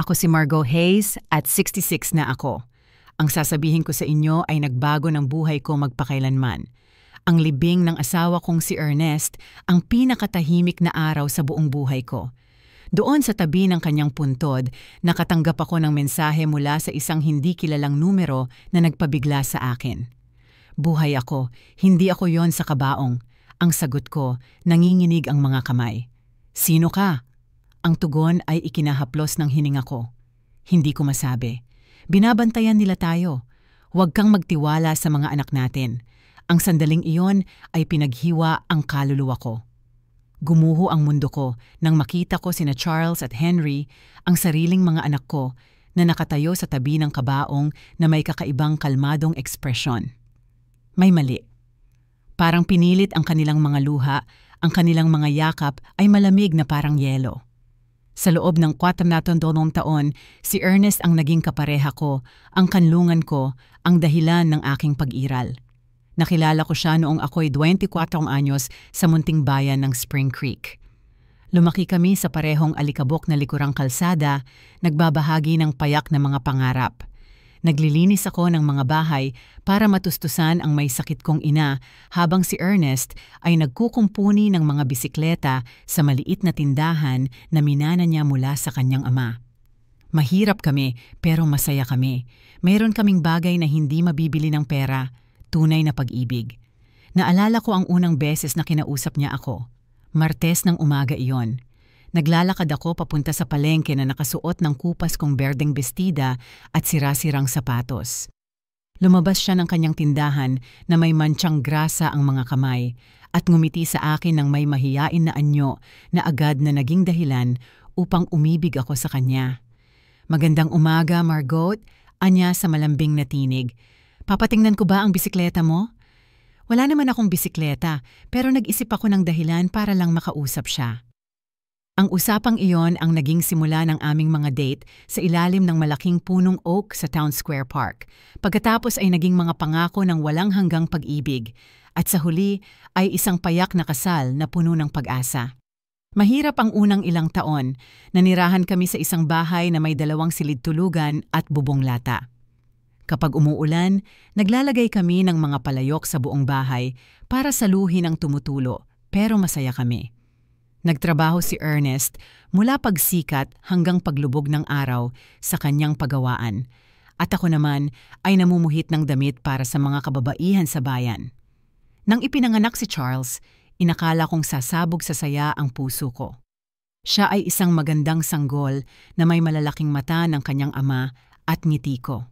Ako si Margot Hayes at 66 na ako. Ang sasabihin ko sa inyo ay nagbago ng buhay ko magpakailanman. Ang libing ng asawa kong si Ernest ang pinakatahimik na araw sa buong buhay ko. Doon sa tabi ng kanyang puntod, nakatanggap ako ng mensahe mula sa isang hindi kilalang numero na nagpabigla sa akin. Buhay ako, hindi ako yon sa kabaong. Ang sagot ko, nanginginig ang mga kamay. Sino ka? Ang tugon ay ikinahaplos ng hininga ko. Hindi ko masabi. Binabantayan nila tayo. Huwag kang magtiwala sa mga anak natin. Ang sandaling iyon ay pinaghiwa ang kaluluwa ko. Gumuho ang mundo ko nang makita ko sina Charles at Henry, ang sariling mga anak ko, na nakatayo sa tabi ng kabaong na may kakaibang kalmadong ekspresyon. May mali. Parang pinilit ang kanilang mga luha, ang kanilang mga yakap ay malamig na parang yelo. Sa loob ng 42 taon, si Ernest ang naging kapareha ko, ang kanlungan ko, ang dahilan ng aking pag-iral. Nakilala ko siya noong ako'y 24 anyos sa munting bayan ng Spring Creek. Lumaki kami sa parehong alikabok na likurang kalsada, nagbabahagi ng payak na mga pangarap. Naglilinis ako ng mga bahay para matustusan ang may sakit kong ina habang si Ernest ay nagkukumpuni ng mga bisikleta sa maliit na tindahan na minana niya mula sa kanyang ama. Mahirap kami pero masaya kami. Mayroon kaming bagay na hindi mabibili ng pera, tunay na pag-ibig. Naalala ko ang unang beses na kinausap niya ako. Martes ng umaga iyon. Naglalakad ako papunta sa palengke na nakasuot ng kupas kong berdeng bestida at sira-sirang sapatos. Lumabas siya ng kanyang tindahan na may mantsang grasa ang mga kamay at ngumiti sa akin ng may mahiyain na anyo na agad na naging dahilan upang umibig ako sa kanya. Magandang umaga, Margot, anya sa malambing na tinig. Papatingnan ko ba ang bisikleta mo? Wala naman akong bisikleta pero nag-isip ako ng dahilan para lang makausap siya. Ang usapang iyon ang naging simula ng aming mga date sa ilalim ng malaking punong oak sa Town Square Park. Pagkatapos ay naging mga pangako ng walang hanggang pag-ibig. At sa huli ay isang payak na kasal na puno ng pag-asa. Mahirap ang unang ilang taon. Nanirahan kami sa isang bahay na may 2 silid-tulugan at bubong lata. Kapag umuulan, naglalagay kami ng mga palayok sa buong bahay para saluhin ang tumutulo, pero masaya kami. Nagtrabaho si Ernest mula pagsikat hanggang paglubog ng araw sa kanyang pagawaan at ako naman ay namumuhit ng damit para sa mga kababaihan sa bayan. Nang ipinanganak si Charles, inakala kong sasabog sa saya ang puso ko. Siya ay isang magandang sanggol na may malalaking mata ng kanyang ama at ngiti ko.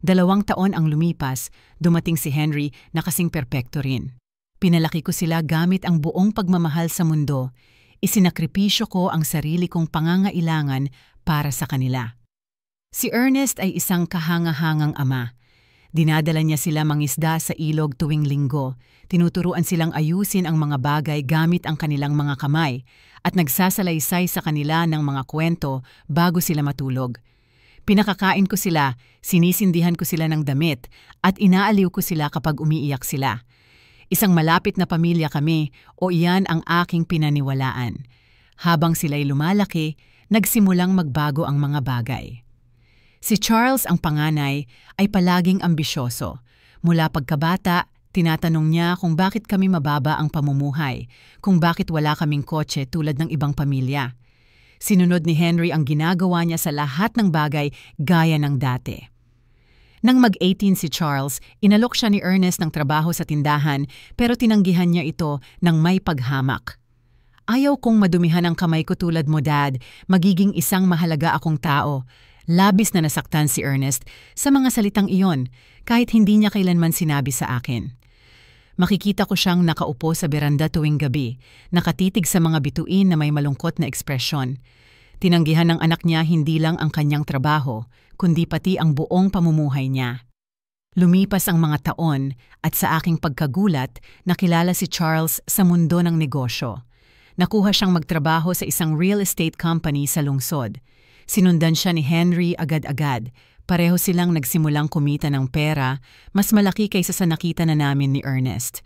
2 taon ang lumipas, dumating si Henry na kasing perpekto rin. Pinalaki ko sila gamit ang buong pagmamahal sa mundo. Isinakripisyo ko ang sarili kong pangangailangan para sa kanila. Si Ernest ay isang kahanga-hangang ama. Dinadala niya sila mangisda sa ilog tuwing linggo. Tinuturuan silang ayusin ang mga bagay gamit ang kanilang mga kamay at nagsasalaysay sa kanila ng mga kwento bago sila matulog. Pinakakain ko sila, sinisindihan ko sila ng damit at inaaliw ko sila kapag umiiyak sila. Isang malapit na pamilya kami o iyan ang aking pinaniwalaan. Habang sila'y lumalaki, nagsimulang magbago ang mga bagay. Si Charles ang panganay ay palaging ambisyoso. Mula pagkabata, tinatanong niya kung bakit kami mababa ang pamumuhay, kung bakit wala kaming kotse tulad ng ibang pamilya. Sinunod ni Henry ang ginagawa niya sa lahat ng bagay gaya ng dati. Nang mag-18 si Charles, inalok siya ni Ernest ng trabaho sa tindahan pero tinanggihan niya ito ng may paghamak. Ayaw kong madumihan ang kamay ko tulad mo, Dad. Magiging isang mahalaga akong tao. Labis na nasaktan si Ernest sa mga salitang iyon kahit hindi niya kailanman sinabi sa akin. Makikita ko siyang nakaupo sa beranda tuwing gabi, nakatitig sa mga bituin na may malungkot na ekspresyon. Tinanggihan ng anak niya hindi lang ang kanyang trabaho, kundi pati ang buong pamumuhay niya. Lumipas ang mga taon at sa aking pagkagulat, nakilala si Charles sa mundo ng negosyo. Nakuha siyang magtrabaho sa isang real estate company sa lungsod. Sinundan siya ni Henry agad-agad. Pareho silang nagsimulang kumita ng pera, mas malaki kaysa sa nakita na namin ni Ernest.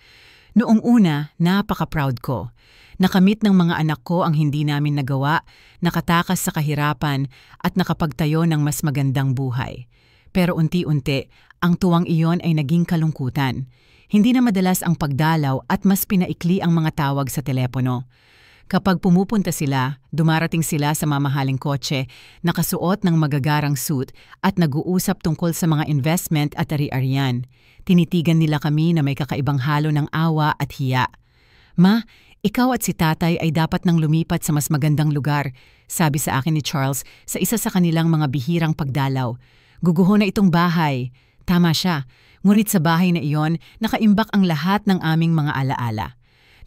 Noong una, napaka-proud ko. Nakamit ng mga anak ko ang hindi namin nagawa, nakatakas sa kahirapan at nakapagtayo ng mas magandang buhay. Pero unti-unti, ang tuwang iyon ay naging kalungkutan. Hindi na madalas ang pagdalaw at mas pinaikli ang mga tawag sa telepono. Kapag pumupunta sila, dumarating sila sa mamahaling kotse, nakasuot ng magagarang suit at nag-uusap tungkol sa mga investment at ari-arian. Tinitigan nila kami na may kakaibang halo ng awa at hiya. "Ma, ikaw at si tatay ay dapat nang lumipat sa mas magandang lugar," sabi sa akin ni Charles sa isa sa kanilang mga bihirang pagdalaw. "Guguho na itong bahay." Tama siya, ngunit sa bahay na iyon, nakaimbak ang lahat ng aming mga alaala.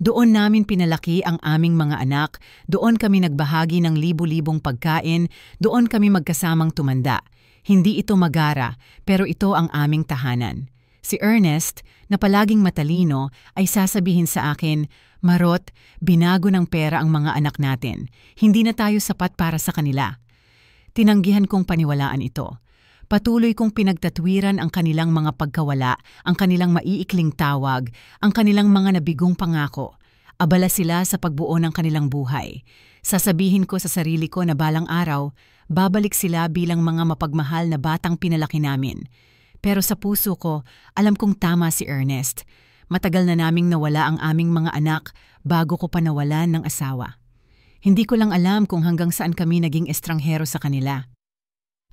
Doon namin pinalaki ang aming mga anak, doon kami nagbahagi ng libu-libong pagkain, doon kami magkasamang tumanda. Hindi ito magara, pero ito ang aming tahanan. Si Ernest, na palaging matalino, ay sasabihin sa akin, "Marot, binago ng pera ang mga anak natin. Hindi na tayo sapat para sa kanila." Tinanggihan kong paniwalaan ito. Patuloy kong pinagtatwiran ang kanilang mga pagkawala, ang kanilang maiikling tawag, ang kanilang mga nabigong pangako. Abala sila sa pagbuo ng kanilang buhay. Sasabihin ko sa sarili ko na balang araw, babalik sila bilang mga mapagmahal na batang pinalaki namin. Pero sa puso ko, alam kong tama si Ernest. Matagal na naming nawala ang aming mga anak bago ko pa nawalan ng asawa. Hindi ko lang alam kung hanggang saan kami naging estranghero sa kanila.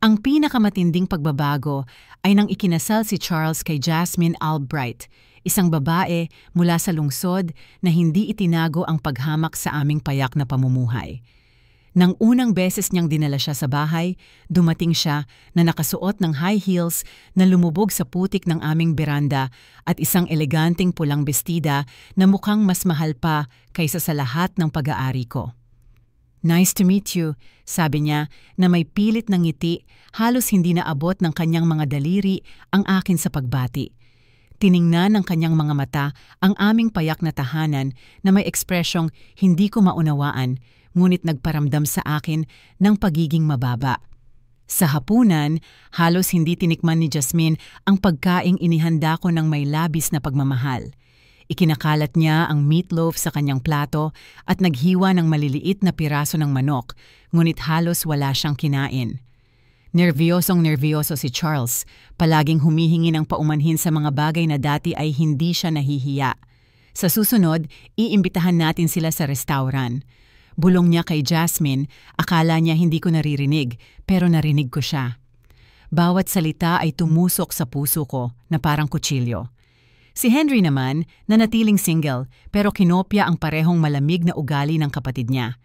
Ang pinakamatinding pagbabago ay nang ikinasal si Charles kay Jasmine Albright, isang babae mula sa lungsod na hindi itinago ang paghamak sa aming payak na pamumuhay. Nang unang beses niyang dinala siya sa bahay, dumating siya na nakasuot ng high heels na lumubog sa putik ng aming beranda at isang eleganteng pulang bestida na mukhang mas mahal pa kaysa sa lahat ng pag-aari ko. "Nice to meet you," sabi niya na may pilit ng ngiti, halos hindi naabot ng kanyang mga daliri ang akin sa pagbati. Tiningnan ng kanyang mga mata ang aming payak na tahanan na may ekspresyong hindi ko maunawaan, ngunit nagparamdam sa akin ng pagiging mababa. Sa hapunan, halos hindi tinikman ni Jasmine ang pagkaing inihanda ko ng may labis na pagmamahal. Ikinakalat niya ang meatloaf sa kanyang plato at naghiwa ng maliliit na piraso ng manok, ngunit halos wala siyang kinain. Nervyosong-nervyoso si Charles, palaging humihingi ng paumanhin sa mga bagay na dati ay hindi siya nahihiya. Sa susunod, iimbitahan natin sila sa restaurant. Bulong niya kay Jasmine, akala niya hindi ko naririnig, pero narinig ko siya. Bawat salita ay tumusok sa puso ko na parang kutsilyo. Si Henry naman, nanatiling single, pero kinopya ang parehong malamig na ugali ng kapatid niya.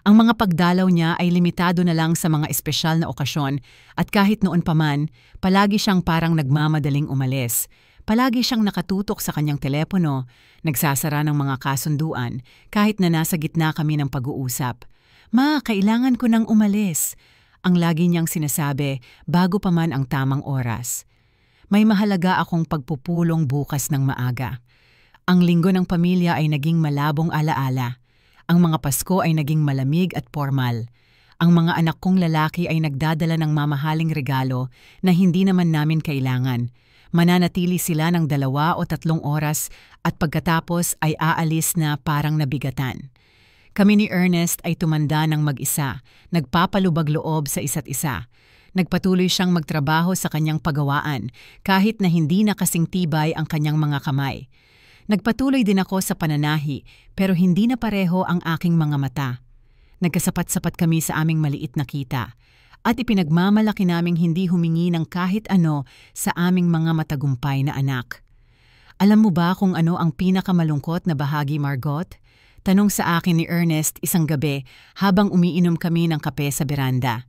Ang mga pagdalaw niya ay limitado na lang sa mga espesyal na okasyon at kahit noon pa man, palagi siyang parang nagmamadaling umalis. Palagi siyang nakatutok sa kanyang telepono, nagsasara ng mga kasunduan kahit na nasa gitna kami ng pag-uusap. "Ma, kailangan ko nang umalis," ang lagi niyang sinasabi bago pa man ang tamang oras. May mahalaga akong pagpupulong bukas ng maaga. Ang linggo ng pamilya ay naging malabong alaala. Ang mga Pasko ay naging malamig at formal. Ang mga anak kong lalaki ay nagdadala ng mamahaling regalo na hindi naman namin kailangan. Mananatili sila ng 2 o 3 oras at pagkatapos ay aalis na parang nabigatan. Kami ni Ernest ay tumanda ng mag-isa, nagpapalubag loob sa isa't isa. Nagpatuloy siyang magtrabaho sa kanyang pagawaan kahit na hindi na kasing tibay ang kanyang mga kamay. Nagpatuloy din ako sa pananahi pero hindi na pareho ang aking mga mata. Nagkasapat-sapat kami sa aming maliit na kita at ipinagmamalaki naming hindi humingi ng kahit ano sa aming mga matagumpay na anak. "Alam mo ba kung ano ang pinakamalungkot na bahagi, Margot?" Tanong sa akin ni Ernest isang gabi habang umiinom kami ng kape sa beranda.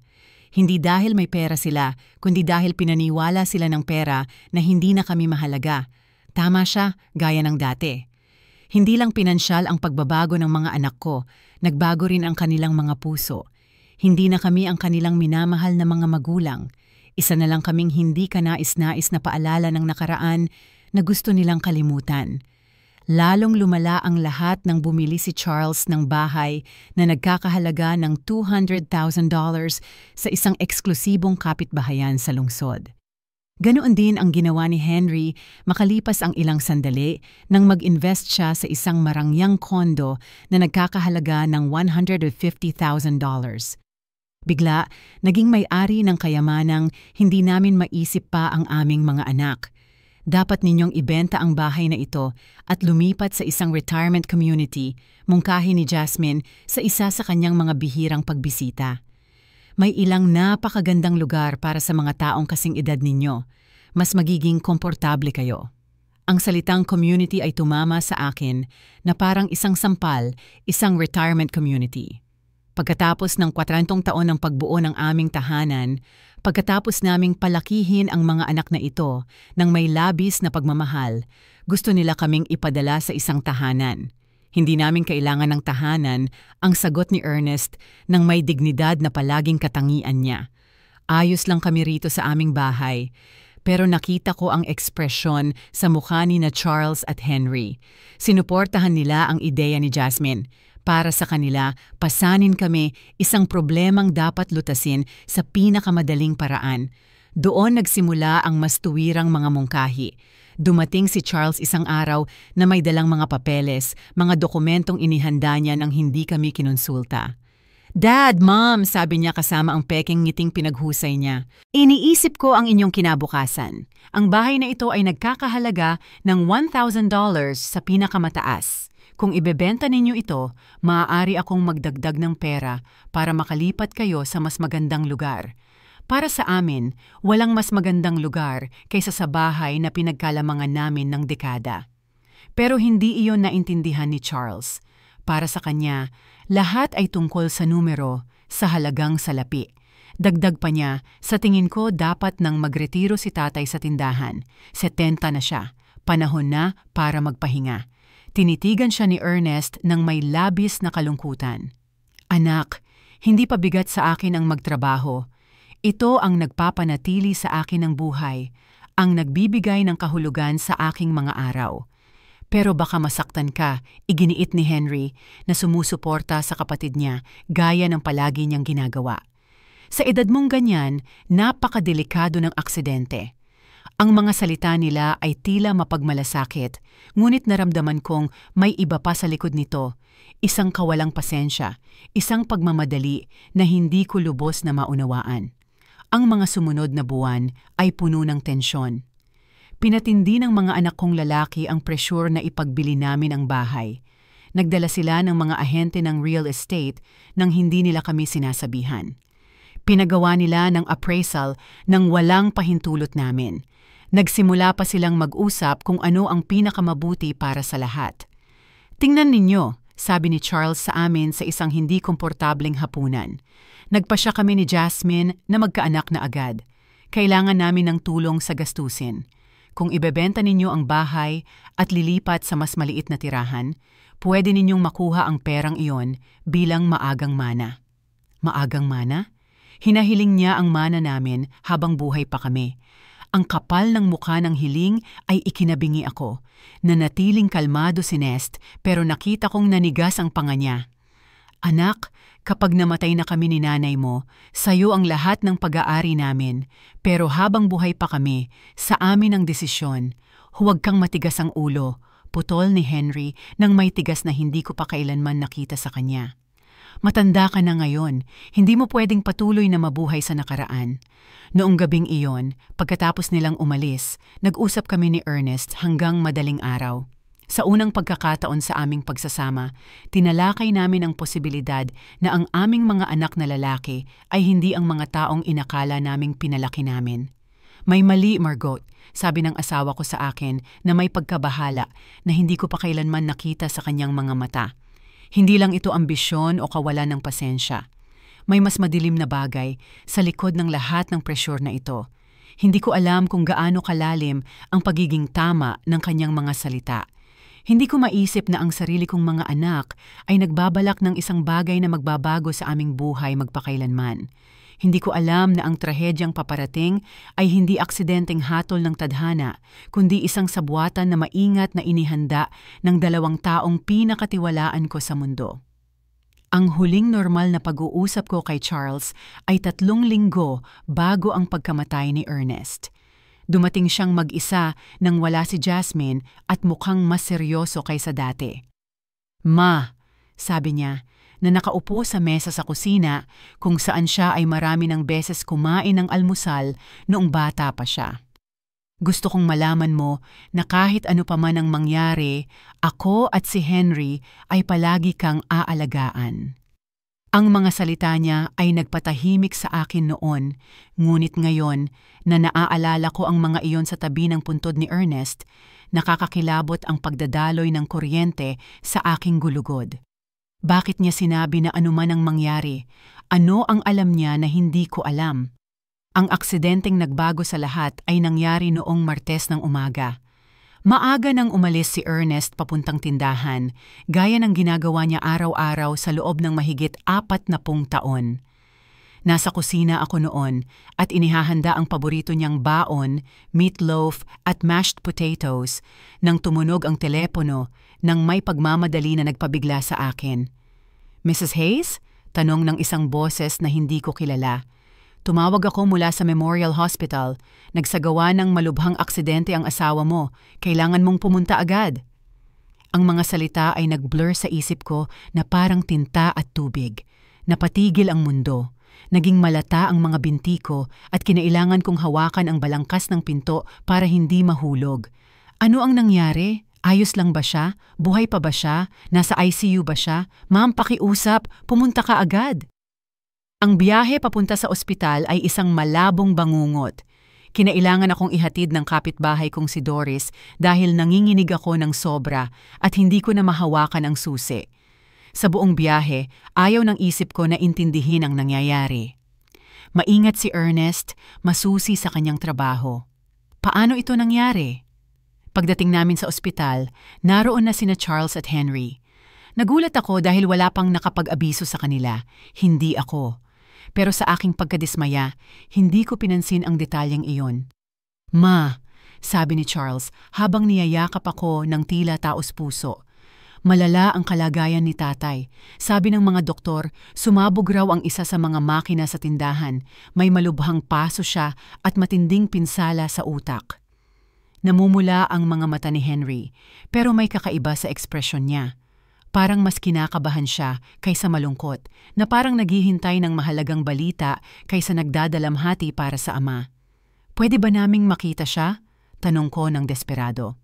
Hindi dahil may pera sila, kundi dahil pinaniwala sila ng pera na hindi na kami mahalaga. Tama siya, gaya ng dati. Hindi lang pinansyal ang pagbabago ng mga anak ko, nagbago rin ang kanilang mga puso. Hindi na kami ang kanilang minamahal na mga magulang. Isa na lang kaming hindi kanais-nais na paalala ng nakaraan na gusto nilang kalimutan. Lalong lumala ang lahat nang bumili si Charles ng bahay na nagkakahalaga ng $200,000 sa isang eksklusibong kapitbahayan sa lungsod. Ganoon din ang ginawa ni Henry makalipas ang ilang sandali nang mag-invest siya sa isang marangyang kondo na nagkakahalaga ng $150,000. Bigla, naging may-ari ng kayamanang hindi namin maisip pa ang aming mga anak. Dapat ninyong ibenta ang bahay na ito at lumipat sa isang retirement community, mungkahi ni Jasmine sa isa sa kanyang mga bihirang pagbisita. May ilang napakagandang lugar para sa mga taong kasing edad ninyo. Mas magiging komportable kayo. Ang salitang community ay tumama sa akin na parang isang sampal, isang retirement community. Pagkatapos ng 40 taon ng pagbuo ng aming tahanan, pagkatapos naming palakihin ang mga anak na ito ng may labis na pagmamahal, gusto nila kaming ipadala sa isang tahanan. Hindi namin kailangan ng tahanan, ang sagot ni Ernest nang may dignidad na palaging katangian niya. Ayos lang kami rito sa aming bahay, pero nakita ko ang ekspresyon sa mukha ni na Charles at Henry. Sinuportahan nila ang ideya ni Jasmine. Para sa kanila, pasanin kami isang problemang dapat lutasin sa pinakamadaling paraan. Doon nagsimula ang mas tuwirang mga mungkahi. Dumating si Charles isang araw na may dalang mga papeles, mga dokumentong inihanda niya nang hindi kami kinonsulta. "Dad, Mom," sabi niya kasama ang peking ngiting pinaghusay niya. "Iniisip ko ang inyong kinabukasan. Ang bahay na ito ay nagkakahalaga ng $1,000 sa pinakamataas. Kung ibebenta ninyo ito, maaari akong magdagdag ng pera para makalipat kayo sa mas magandang lugar. Para sa amin, walang mas magandang lugar kaysa sa bahay na pinagkalamangan namin ng dekada." Pero hindi iyon naintindihan ni Charles. Para sa kanya, lahat ay tungkol sa numero, sa halagang salapi. Dagdag pa niya, sa tingin ko dapat nang magretiro si tatay sa tindahan. 70 na siya. Panahon na para magpahinga. Tinitigan siya ni Ernest nang may labis na kalungkutan. "Anak, hindi pa bigat sa akin ang magtrabaho. Ito ang nagpapanatili sa akin ng buhay, ang nagbibigay ng kahulugan sa aking mga araw. Pero baka masaktan ka," iginiit ni Henry na sumusuporta sa kapatid niya gaya ng palagi niyang ginagawa. "Sa edad mong ganyan, napakadelikado ng aksidente." Ang mga salita nila ay tila mapagmalasakit, ngunit naramdaman kong may iba pa sa likod nito, isang kawalang pasensya, isang pagmamadali na hindi ko lubos na maunawaan. Ang mga sumunod na buwan ay puno ng tensyon. Pinatindi ng mga anak kong lalaki ang presyur na ipagbili namin ang bahay. Nagdala sila ng mga ahente ng real estate nang hindi nila kami sinasabihan. Pinagawa nila ng appraisal nang walang pahintulot namin. Nagsimula pa silang mag-usap kung ano ang pinakamabuti para sa lahat. "Tingnan ninyo," sabi ni Charles sa amin sa isang hindi komportableng hapunan. Nagpasya kami ni Jasmine na magkaanak na agad. Kailangan namin ng tulong sa gastusin. Kung ibebenta ninyo ang bahay at lilipat sa mas maliit na tirahan, pwede ninyong makuha ang perang iyon bilang maagang mana. Maagang mana? Hinahiling niya ang mana namin habang buhay pa kami. Ang kapal ng mukha ng hiling ay ikinabingi ako. Nanatiling kalmado si Nest pero nakita kong nanigas ang panga niya. "Anak, kapag namatay na kami ni nanay mo, sayo ang lahat ng pag-aari namin. Pero habang buhay pa kami, sa amin ang desisyon. Huwag kang matigas ang ulo," putol ni Henry nang may tigas na hindi ko pa kailanman nakita sa kanya. "Matanda ka na ngayon, hindi mo pwedeng patuloy na mabuhay sa nakaraan." Noong gabing iyon, pagkatapos nilang umalis, nag-usap kami ni Ernest hanggang madaling araw. Sa unang pagkakataon sa aming pagsasama, tinalakay namin ang posibilidad na ang aming mga anak na lalaki ay hindi ang mga taong inakala naming pinalaki namin. "May mali, Margot," sabi ng asawa ko sa akin na may pagkabahala na hindi ko pa kailanman nakita sa kanyang mga mata. "Hindi lang ito ambisyon o kawalan ng pasensya. May mas madilim na bagay sa likod ng lahat ng presyur na ito. Hindi ko alam kung gaano kalalim ang pagiging tama ng kanyang mga salita. Hindi ko maisip na ang sarili kong mga anak ay nagbabalak ng isang bagay na magbabago sa aming buhay magpakailanman. Hindi ko alam na ang trahedyang paparating ay hindi aksidenteng hatol ng tadhana, kundi isang sabwatan na maingat na inihanda ng 2 taong pinakatiwalaan ko sa mundo." Ang huling normal na pag-uusap ko kay Charles ay 3 linggo bago ang pagkamatay ni Ernest. Dumating siyang mag-isa nang wala si Jasmine at mukhang mas seryoso kaysa dati. "Ma," sabi niya, na nakaupo sa mesa sa kusina kung saan siya ay marami ng beses kumain ng almusal noong bata pa siya. "Gusto kong malaman mo na kahit ano pa man ang mangyari, ako at si Henry ay palagi kang aalagaan." Ang mga salita niya ay nagpatahimik sa akin noon, ngunit ngayon na naaalala ko ang mga iyon sa tabi ng puntod ni Ernest, nakakakilabot ang pagdadaloy ng kuryente sa aking gulugod. Bakit niya sinabi na anuman ang mangyari? Ano ang alam niya na hindi ko alam? Ang aksidenteng nagbago sa lahat ay nangyari noong Martes ng umaga. Maaga nang umalis si Ernest papuntang tindahan, gaya ng ginagawa niya araw-araw sa loob ng mahigit 40 taon. Nasa kusina ako noon at inihahanda ang paborito niyang baon, meatloaf at mashed potatoes nang tumunog ang telepono nang may pagmamadali na nagpabigla sa akin. "Mrs. Hayes?" tanong ng isang boses na hindi ko kilala. "Tumawag ako mula sa Memorial Hospital. Nagsagawa ng malubhang aksidente ang asawa mo. Kailangan mong pumunta agad." Ang mga salita ay nag-blur sa isip ko na parang tinta at tubig. Napatigil ang mundo. Naging malata ang mga binti ko at kinailangan kong hawakan ang balangkas ng pinto para hindi mahulog. Ano ang nangyari? Ayos lang ba siya? Buhay pa ba siya? Nasa ICU ba siya? "Ma'am, pakiusap. Pumunta ka agad." Ang biyahe papunta sa ospital ay isang malabong bangungot. Kinailangan akong ihatid ng kapitbahay kong si Doris dahil nanginginig ako ng sobra at hindi ko na mahawakan ang susi. Sa buong biyahe, ayaw ng isip ko na intindihin ang nangyayari. Maingat si Ernest, masusi sa kanyang trabaho. Paano ito nangyari? Pagdating namin sa ospital, naroon na sina Charles at Henry. Nagulat ako dahil wala pang nakapag-abiso sa kanila, hindi ako. Pero sa aking pagkadismaya, hindi ko pinansin ang detalyeng iyon. "Ma," sabi ni Charles habang niyayakap ako ng tila taos-puso. "Malala ang kalagayan ni tatay. Sabi ng mga doktor, sumabog raw ang isa sa mga makina sa tindahan. May malubhang paso siya at matinding pinsala sa utak." Namumula ang mga mata ni Henry, pero may kakaiba sa ekspresyon niya. Parang mas kinakabahan siya kaysa malungkot, na parang naghihintay ng mahalagang balita kaysa nagdadalamhati para sa ama. "Pwede ba naming makita siya?" tanong ko ng desperado.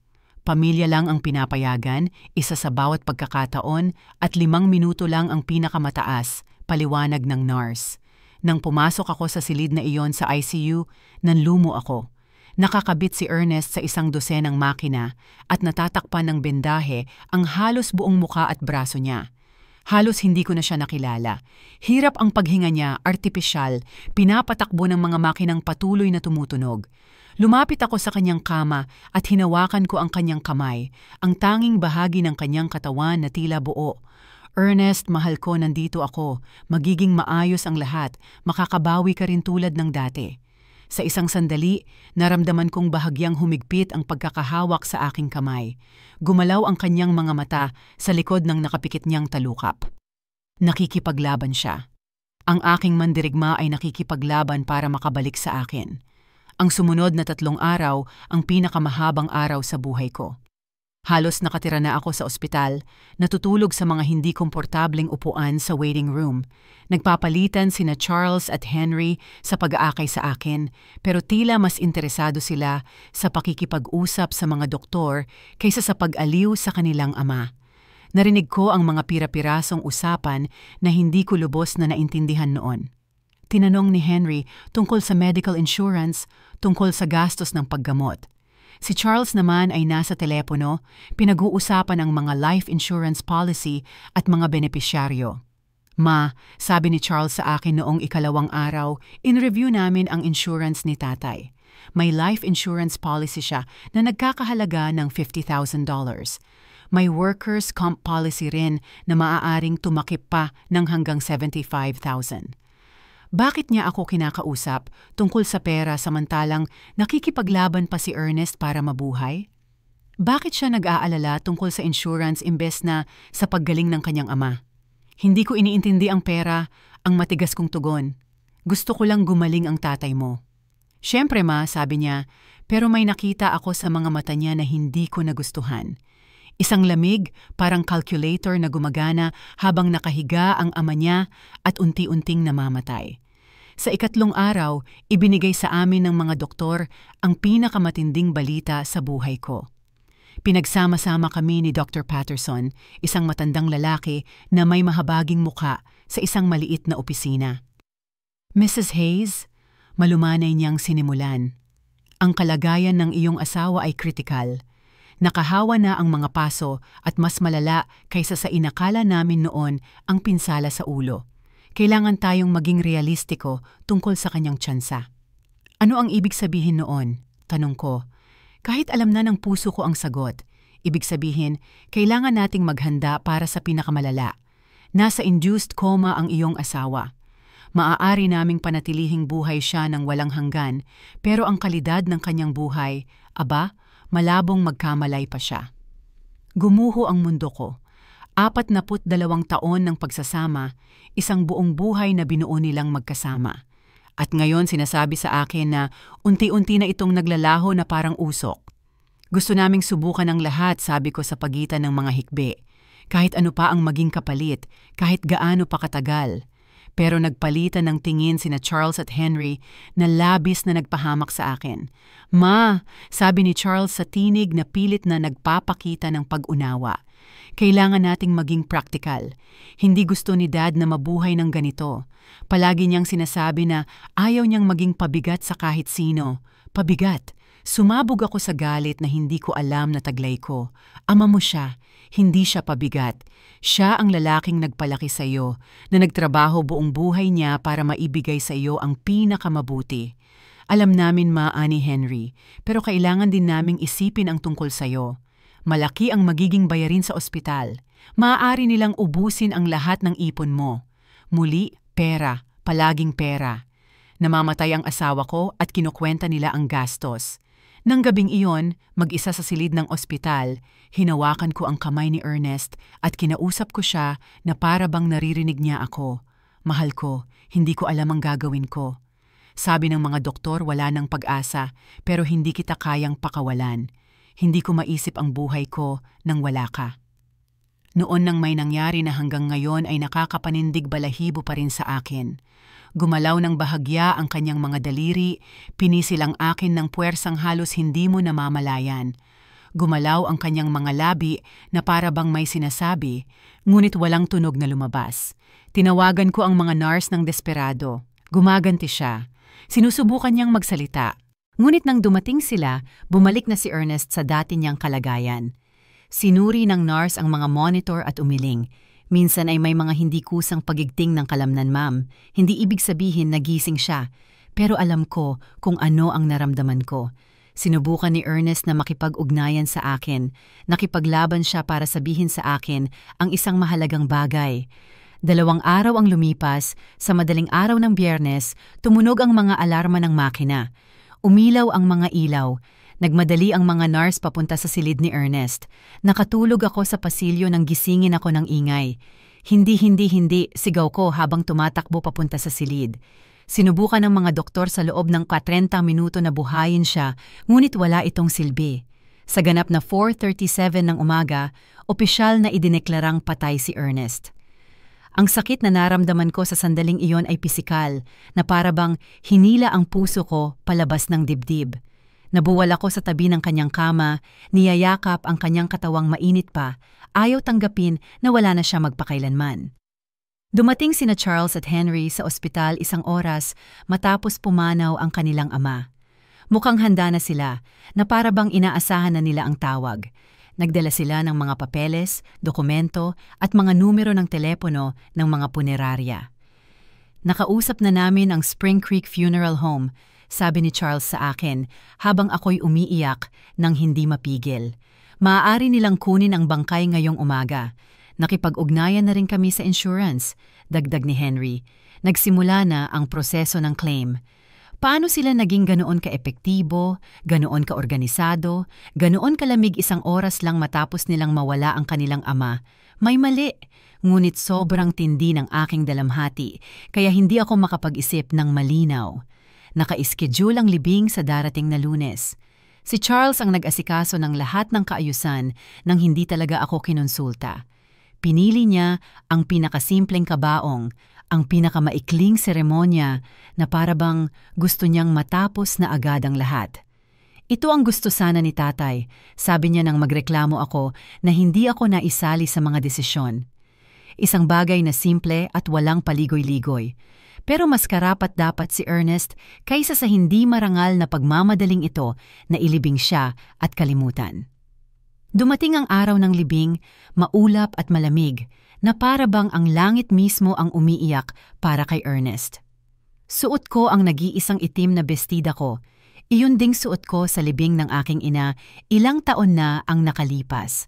Pamilya lang ang pinapayagan, isa sa bawat pagkakataon at 5 minuto lang ang pinakamataas, paliwanag ng nurse. Nang pumasok ako sa silid na iyon sa ICU, nanlumo ako. Nakakabit si Ernest sa 100 makina at natatakpan ng bendahe ang halos buong muka at braso niya. Halos hindi ko na siya nakilala. Hirap ang paghinga niya, artipisyal, pinapatakbo ng mga makinang patuloy na tumutunog. Lumapit ako sa kanyang kama at hinawakan ko ang kanyang kamay, ang tanging bahagi ng kanyang katawan na tila buo. "Ernest, mahal ko, nandito ako. Magiging maayos ang lahat. Makakabawi ka rin tulad ng dati." Sa isang sandali, naramdaman kong bahagyang humigpit ang pagkakahawak sa aking kamay. Gumalaw ang kanyang mga mata sa likod ng nakapikit niyang talukap. Nakikipaglaban siya. Ang aking mandirigma ay nakikipaglaban para makabalik sa akin. Ang sumunod na 3 araw ang pinakamahabang araw sa buhay ko. Halos nakatira na ako sa ospital, natutulog sa mga hindi komportableng upuan sa waiting room. Nagpapalitan sina Charles at Henry sa pag-aakay sa akin, pero tila mas interesado sila sa pakikipag-usap sa mga doktor kaysa sa pag-aliw sa kanilang ama. Narinig ko ang mga pira-pirasong usapan na hindi ko lubos na naintindihan noon. Tinanong ni Henry tungkol sa medical insurance, tungkol sa gastos ng paggamot. Si Charles naman ay nasa telepono, pinag-uusapan ang mga life insurance policy at mga benepisyaryo. "Ma," sabi ni Charles sa akin noong 2nd araw, in-review namin ang insurance ni tatay. May life insurance policy siya na nagkakahalaga ng $50,000. May workers' comp policy rin na maaaring tumakip pa ng hanggang $75,000. Bakit niya ako kinakausap tungkol sa pera samantalang nakikipaglaban pa si Ernest para mabuhay? Bakit siya nag-aalala tungkol sa insurance imbes na sa paggaling ng kanyang ama? Hindi ko iniintindi ang pera, ang matigas kong tugon. "Gusto ko lang gumaling ang tatay mo." "Siyempre ma," sabi niya, Pero may nakita ako sa mga mata niya na hindi ko nagustuhan. Isang lamig, parang calculator na gumagana habang nakahiga ang ama niya at unti-unting namamatay. Sa ikatlong araw, ibinigay sa amin ng mga doktor ang pinakamatinding balita sa buhay ko. Pinagsama-sama kami ni Dr. Patterson, isang matandang lalaki na may mahabaging muka sa isang maliit na opisina. Mrs. Hayes, malumanay niyang sinimulan. Ang kalagayan ng iyong asawa ay kritikal. Nakahawa na ang mga paso at mas malala kaysa sa inakala namin noon ang pinsala sa ulo. Kailangan tayong maging realistiko tungkol sa kanyang tsansa. Ano ang ibig sabihin noon? Tanong ko. Kahit alam na ng puso ko ang sagot, ibig sabihin, kailangan nating maghanda para sa pinakamalala. Nasa induced coma ang iyong asawa. Maaari naming panatilihing buhay siya ng walang hanggan, pero ang kalidad ng kanyang buhay, malabong magkamalay pa siya. Gumuho ang mundo ko. 42 taon ng pagsasama, isang buong buhay na binuo nilang magkasama. At ngayon sinasabi sa akin na unti-unti na itong naglalaho na parang usok. Gusto naming subukan ang lahat, sabi ko sa pagitan ng mga hikbi. Kahit ano pa ang maging kapalit, kahit gaano pa katagal. Pero nagpalitan ng tingin sina Charles at Henry na labis na nagpahamak sa akin. Ma, sabi ni Charles sa tinig na pilit na nagpapakita ng pag-unawa. Kailangan nating maging praktikal. Hindi gusto ni Dad na mabuhay ng ganito. Palagi niyang sinasabi na ayaw niyang maging pabigat sa kahit sino. Pabigat. Sumabog ako sa galit na hindi ko alam na taglay ko. Ama mo siya. Hindi siya pabigat. Siya ang lalaking nagpalaki sa iyo, na nagtrabaho buong buhay niya para maibigay sa iyo ang pinakamamabuti. Alam namin ni Henry, pero kailangan din naming isipin ang tungkol sa iyo. Malaki ang magiging bayarin sa ospital. Maaari nilang ubusin ang lahat ng ipon mo. Muli, pera, palaging pera. Namamatay ang asawa ko at kinukwenta nila ang gastos. Nang gabing iyon, mag-isa sa silid ng ospital, hinawakan ko ang kamay ni Ernest at kinausap ko siya na para bang naririnig niya ako. Mahal ko, hindi ko alam ang gagawin ko. Sabi ng mga doktor wala nang pag-asa, pero hindi kita kayang pakawalan. Hindi ko maisip ang buhay ko nang wala ka. Noon nang may nangyari na hanggang ngayon ay nakakapanindig balahibo pa rin sa akin. Gumalaw ng bahagya ang kanyang mga daliri, pinisil ang akin ng puwersang halos hindi mo namamalayan. Gumalaw ang kanyang mga labi na para bang may sinasabi, ngunit walang tunog na lumabas. Tinawagan ko ang mga nurse ng desperado. Gumaganti siya. Sinusubukan niyang magsalita. Ngunit nang dumating sila, bumalik na si Ernest sa dati niyang kalagayan. Sinuri ng nurse ang mga monitor at umiling. Minsan ay may mga hindi kusang pagigting ng kalamnan, ma'am. Hindi ibig sabihin nagising siya. Pero alam ko kung ano ang naramdaman ko. Sinubukan ni Ernest na makipag-ugnayan sa akin. Nakipaglaban siya para sabihin sa akin ang isang mahalagang bagay. 2 araw ang lumipas, sa madaling araw ng Biyernes, tumunog ang mga alarma ng makina. Umilaw ang mga ilaw. Nagmadali ang mga nurse papunta sa silid ni Ernest. Nakatulog ako sa pasilyo nang gisingin ako ng ingay. Hindi, sigaw ko habang tumatakbo papunta sa silid. Sinubukan ng mga doktor sa loob ng 30 minuto na buhayin siya, ngunit wala itong silbi. Sa ganap na 4:37 ng umaga, opisyal na idineklarang patay si Ernest. Ang sakit na naramdaman ko sa sandaling iyon ay pisikal, na para bang hinila ang puso ko palabas ng dibdib. Nabuwal ako sa tabi ng kanyang kama, niyayakap ang kanyang katawang mainit pa, ayaw tanggapin na wala na siya magpakailanman. Dumating sina Charles at Henry sa ospital 1 oras matapos pumanaw ang kanilang ama. Mukhang handa na sila, na para bang inaasahan na nila ang tawag. Nagdala sila ng mga papeles, dokumento at mga numero ng telepono ng mga punerarya. Nakausap na namin ang Spring Creek Funeral Home, sabi ni Charles sa akin habang ako'y umiiyak nang hindi mapigil. Maaari nilang kunin ang bangkay ngayong umaga. Nakipag-ugnayan na rin kami sa insurance, dagdag ni Henry. Nagsimula na ang proseso ng claim. Paano sila naging ganoon ka-epektibo, ganoon ka-organisado, ganoon kalamig 1 oras lang matapos nilang mawala ang kanilang ama? May mali, ngunit sobrang tindi ng aking dalamhati, kaya hindi ako makapag-isip ng malinaw. Naka-schedule ang libing sa darating na Lunes. Si Charles ang nag-asikaso ng lahat ng kaayusan nang hindi talaga ako kinonsulta. Pinili niya ang pinakasimpleng kabaong, ang pinakamaikling seremonya na parabang gusto niyang matapos na agad ang lahat. Ito ang gusto sana ni tatay. Sabi niya nang magreklamo ako na hindi ako naisali sa mga desisyon. Isang bagay na simple at walang paligoy-ligoy. Pero mas karapat-dapat si Ernest kaysa sa hindi marangal na pagmamadaling ito na ilibing siya at kalimutan. Dumating ang araw ng libing, maulap at malamig, na para bang ang langit mismo ang umiiyak para kay Ernest. Suot ko ang nag-iisang itim na bestida ko. Iyon ding suot ko sa libing ng aking ina, ilang taon na ang nakalipas.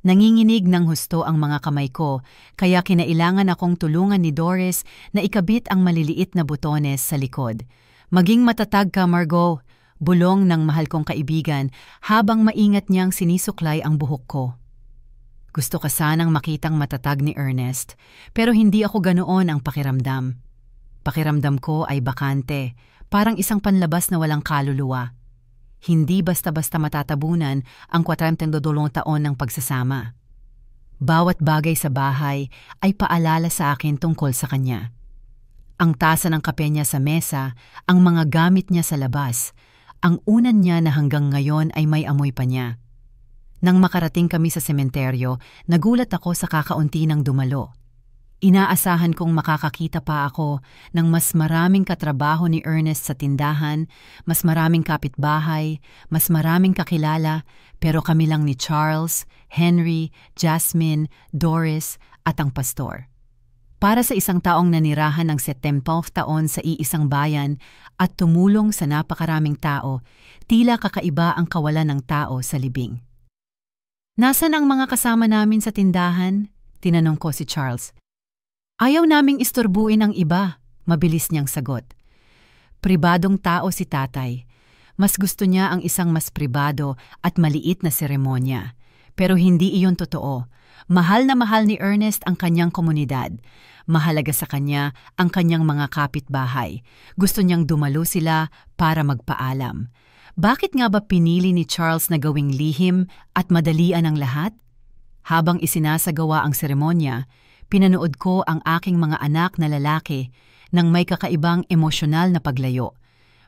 Nanginginig ng husto ang mga kamay ko, kaya kinailangan akong tulungan ni Doris na ikabit ang maliliit na butones sa likod. Maging matatag ka, Margot, bulong ng mahal kong kaibigan habang maingat niyang sinisuklay ang buhok ko. Gusto ka sanang makitang matatag ni Ernest, pero hindi ako ganoon ang pakiramdam. Pakiramdam ko ay bakante, parang isang panlabas na walang kaluluwa. Hindi basta-basta matatabunan ang 42 taon ng pagsasama. Bawat bagay sa bahay ay paalala sa akin tungkol sa kanya. Ang tasa ng kape niya sa mesa, ang mga gamit niya sa labas, ang unan niya na hanggang ngayon ay may amoy pa niya. Nang makarating kami sa sementeryo, nagulat ako sa kakaunti ng dumalo. Inaasahan kong makakakita pa ako ng mas maraming katrabaho ni Ernest sa tindahan, mas maraming kapitbahay, mas maraming kakilala, pero kami lang ni Charles, Henry, Jasmine, Doris at ang pastor. Para sa isang taong nanirahan ng 70 taon sa iisang bayan at tumulong sa napakaraming tao, tila kakaiba ang kawalan ng tao sa libing. "Nasaan ang mga kasama namin sa tindahan?" Tinanong ko si Charles. "Ayaw naming istorbuin ang iba," mabilis niyang sagot. Pribadong tao si tatay. Mas gusto niya ang isang mas pribado at maliit na seremonya. Pero hindi iyon totoo. Mahal na mahal ni Ernest ang kanyang komunidad. Mahalaga sa kanya ang kanyang mga kapitbahay. Gusto niyang dumalo sila para magpaalam. Bakit nga ba pinili ni Charles na gawing lihim at madalian ang lahat? Habang isinasagawa ang seremonya, pinanood ko ang aking mga anak na lalaki nang may kakaibang emosyonal na paglayo.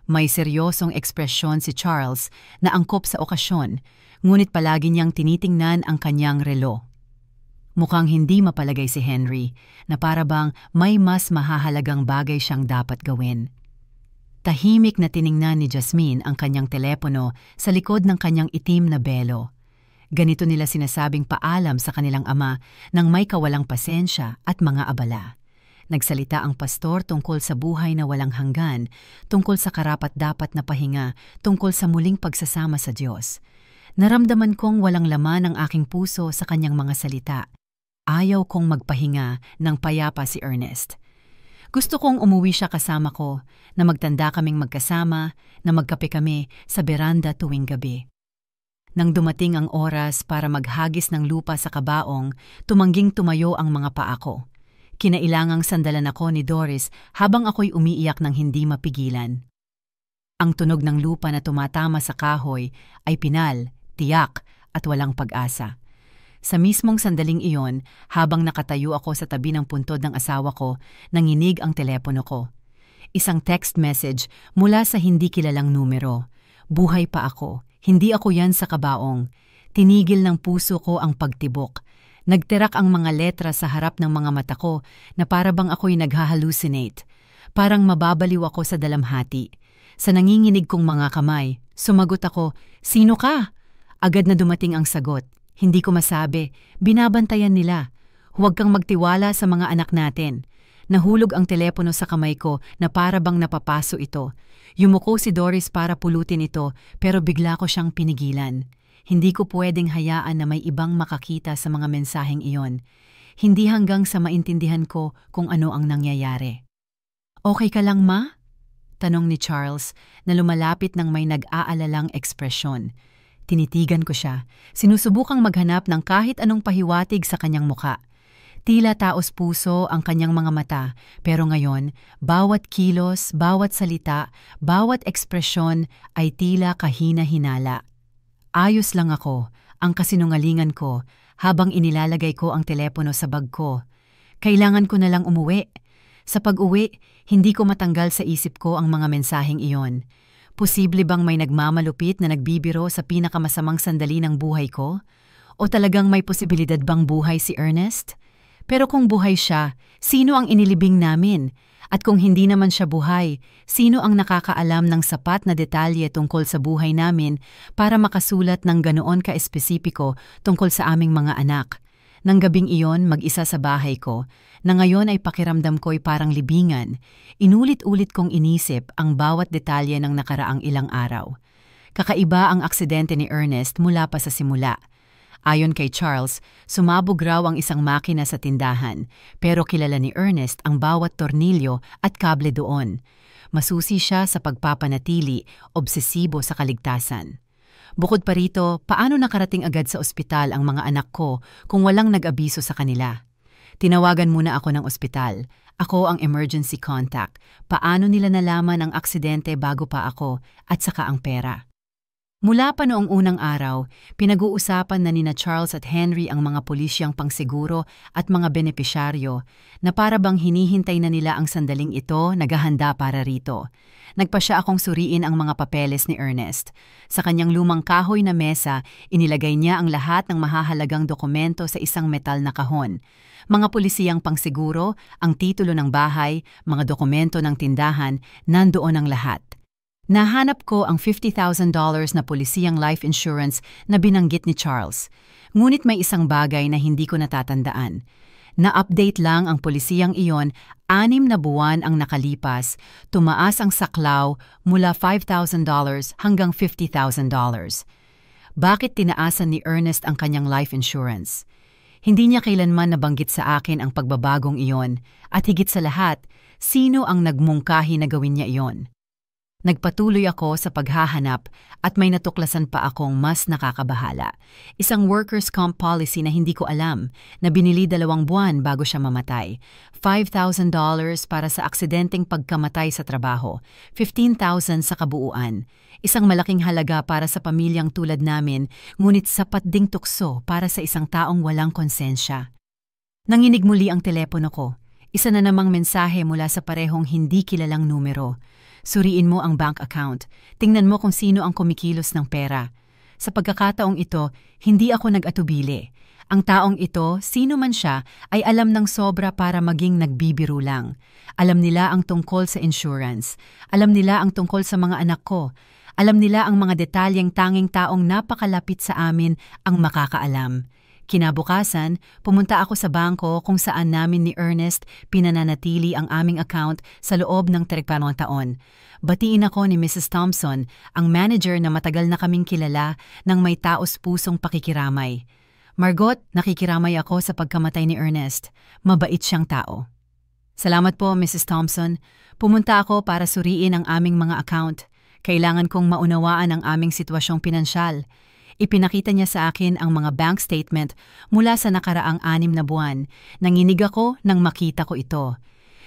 May seryosong ekspresyon si Charles na angkop sa okasyon, ngunit palagi niyang tinitingnan ang kanyang relo. Mukhang hindi mapalagay si Henry na parabang may mas mahahalagang bagay siyang dapat gawin. Tahimik na tiningnan ni Jasmine ang kanyang telepono sa likod ng kanyang itim na belo. Ganito nila sinasabing paalam sa kanilang ama nang may kawalang pasensya at mga abala. Nagsalita ang pastor tungkol sa buhay na walang hanggan, tungkol sa karapat-dapat na pahinga, tungkol sa muling pagsasama sa Diyos. Naramdaman kong walang laman ang aking puso sa kanyang mga salita. Ayaw kong magpahinga ng payapa si Ernest. Gusto kong umuwi siya kasama ko, na magtanda kaming magkasama, na magkape kami sa beranda tuwing gabi. Nang dumating ang oras para maghagis ng lupa sa kabaong, tumangging tumayo ang mga paa ko. Kinailangang sandalan ako ni Doris habang ako'y umiiyak ng hindi mapigilan. Ang tunog ng lupa na tumatama sa kahoy ay pinal, tiyak at walang pag-asa. Sa mismong sandaling iyon, habang nakatayo ako sa tabi ng puntod ng asawa ko, nanginig ang telepono ko. Isang text message mula sa hindi kilalang numero. Buhay pa ako. Hindi ako yan sa kabaong. Tinigil ng puso ko ang pagtibok. Nagtirak ang mga letra sa harap ng mga mata ko na parabang ako'y naghahalucinate. Parang mababaliw ako sa dalamhati. Sa nanginginig kong mga kamay, sumagot ako, "Sino ka?" Agad na dumating ang sagot. Hindi ko masabi. Binabantayan nila. Huwag kang magtiwala sa mga anak natin. Nahulog ang telepono sa kamay ko na parabang napapaso ito. Yumuko si Doris para pulutin ito pero bigla ko siyang pinigilan. Hindi ko pwedeng hayaan na may ibang makakita sa mga mensaheng iyon. Hindi hanggang sa maintindihan ko kung ano ang nangyayari. "Okay ka lang, ma?" Tanong ni Charles na lumalapit ng may nag-aalalang ekspresyon. Tinitigan ko siya, sinusubukang maghanap ng kahit anong pahiwatig sa kanyang muka. Tila taos puso ang kanyang mga mata, pero ngayon, bawat kilos, bawat salita, bawat ekspresyon ay tila kahina-hinala. Ayos lang ako, ang kasinungalingan ko, habang inilalagay ko ang telepono sa bag ko. Kailangan ko na lang umuwi. Sa pag-uwi, hindi ko matanggal sa isip ko ang mga mensaheng iyon. Posible bang may nagmamalupit na nagbibiro sa pinakamasamang sandali ng buhay ko? O talagang may posibilidad bang buhay si Ernest? Pero kung buhay siya, sino ang inilibing namin? At kung hindi naman siya buhay, sino ang nakakaalam ng sapat na detalye tungkol sa buhay namin para makasulat ng ganoon ka-espesipiko tungkol sa aming mga anak? Nang gabing iyon, mag-isa sa bahay ko, na ngayon ay pakiramdam ko'y parang libingan, inulit-ulit kong inisip ang bawat detalye ng nakaraang ilang araw. Kakaiba ang aksidente ni Ernest mula pa sa simula. Ayon kay Charles, sumabog raw ang isang makina sa tindahan, pero kilala ni Ernest ang bawat tornilyo at kable doon. Masusi siya sa pagpapanatili, obsesibo sa kaligtasan. Bukod pa rito, paano nakarating agad sa ospital ang mga anak ko kung walang nag-abiso sa kanila? Tinawagan muna ako ng ospital. Ako ang emergency contact. Paano nila nalaman ang aksidente bago pa ako at saka ang pera? Mula pa noong unang araw, pinag-uusapan na nina Charles at Henry ang mga pulisyang pangsiguro at mga benepisyaryo na para bang hinihintay na nila ang sandaling ito naghahanda para rito. Nagpa siya akong suriin ang mga papeles ni Ernest. Sa kanyang lumang kahoy na mesa, inilagay niya ang lahat ng mahahalagang dokumento sa isang metal na kahon. Mga pulisiyang pangsiguro, ang titulo ng bahay, mga dokumento ng tindahan, nandoon ang lahat. Nahanap ko ang $50,000 na pulisiyang life insurance na binanggit ni Charles. Ngunit may isang bagay na hindi ko natatandaan. Na-update lang ang pulisiyang iyon, 6 na buwan ang nakalipas, tumaas ang saklaw mula $5,000 hanggang $50,000. Bakit tinaasan ni Ernest ang kanyang life insurance? Hindi niya kailanman nabanggit sa akin ang pagbabagong iyon, at higit sa lahat, sino ang nagmungkahi na gawin niya iyon? Nagpatuloy ako sa paghahanap at may natuklasan pa akong mas nakakabahala. Isang workers' comp policy na hindi ko alam, na binili 2 buwan bago siya mamatay. $5,000 para sa aksidenteng pagkamatay sa trabaho, $15,000 sa kabuuan. Isang malaking halaga para sa pamilyang tulad namin, ngunit sapat ding tukso para sa isang taong walang konsensya. Nanginig muli ang telepono ko. Isa na namang mensahe mula sa parehong hindi kilalang numero. Suriin mo ang bank account. Tingnan mo kung sino ang kumikilos ng pera. Sa pagkakataong ito, hindi ako nag-atubili. Ang taong ito, sino man siya, ay alam ng sobra para maging nagbibiro lang. Alam nila ang tungkol sa insurance. Alam nila ang tungkol sa mga anak ko. Alam nila ang mga detalyeng tanging taong napakalapit sa amin ang makakaalam. Kinabukasan, pumunta ako sa bangko kung saan namin ni Ernest pinananatili ang aming account sa loob ng 3 taon. Batiin ako ni Mrs. Thompson, ang manager na matagal na kaming kilala ng may taos-pusong pakikiramay. Margot, nakikiramay ako sa pagkamatay ni Ernest. Mabait siyang tao. Salamat po, Mrs. Thompson. Pumunta ako para suriin ang aming mga account. Kailangan kong maunawaan ang aming sitwasyong pinansyal. Ipinakita niya sa akin ang mga bank statement mula sa nakaraang 6 na buwan. Nanginig ako nang makita ko ito.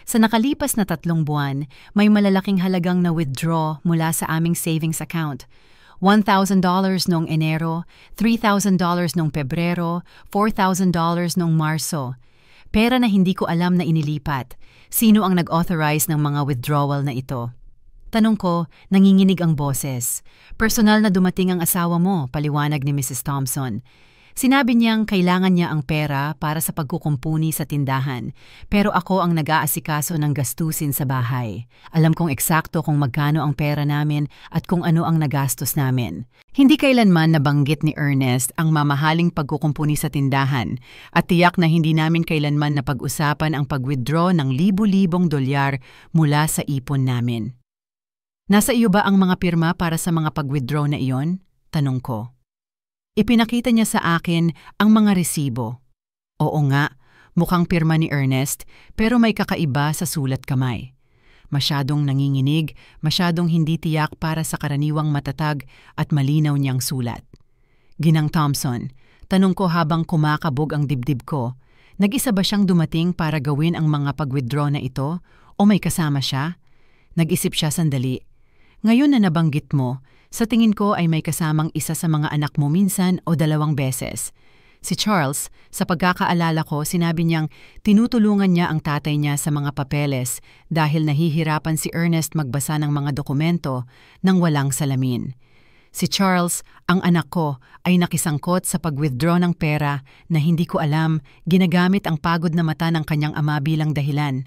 Sa nakalipas na 3 buwan, may malalaking halagang na-withdraw mula sa aming savings account. $1,000 noong Enero, $3,000 noong Pebrero, $4,000 noong Marso. Pera na hindi ko alam na inilipat. Sino ang nag-authorize ng mga withdrawal na ito? Tanong ko, nanginginig ang boses. Personal na dumating ang asawa mo, paliwanag ni Mrs. Thompson. Sinabi niyang kailangan niya ang pera para sa pagkukumpuni sa tindahan, pero ako ang nag-aasikaso ng gastusin sa bahay. Alam kong eksakto kung magkano ang pera namin at kung ano ang nagastos namin. Hindi kailanman nabanggit ni Ernest ang mamahaling pagkukumpuni sa tindahan at tiyak na hindi namin kailanman napag-usapan ang pag-withdraw ng libu-libong dolyar mula sa ipon namin. Nasa iyo ba ang mga pirma para sa mga pag-withdraw na iyon? Tanong ko. Ipinakita niya sa akin ang mga resibo. Oo nga, mukhang pirma ni Ernest pero may kakaiba sa sulat kamay. Masyadong nanginginig, masyadong hindi tiyak para sa karaniwang matatag at malinaw niyang sulat. Ginang Thompson, tanong ko habang kumakabog ang dibdib ko, Nag-isa ba siyang dumating para gawin ang mga pag-withdraw na ito o may kasama siya? Nag-isip siya sandali. Ngayon na nabanggit mo, sa tingin ko ay may kasamang isa sa mga anak mo minsan o 2 beses. Si Charles, sa pagkakaalala ko, sinabi niyang tinutulungan niya ang tatay niya sa mga papeles dahil nahihirapan si Ernest magbasa ng mga dokumento nang walang salamin. Si Charles, ang anak ko, ay nakisangkot sa pag-withdraw ng pera na hindi ko alam, ginagamit ang pagod na mata ng kanyang ama bilang dahilan.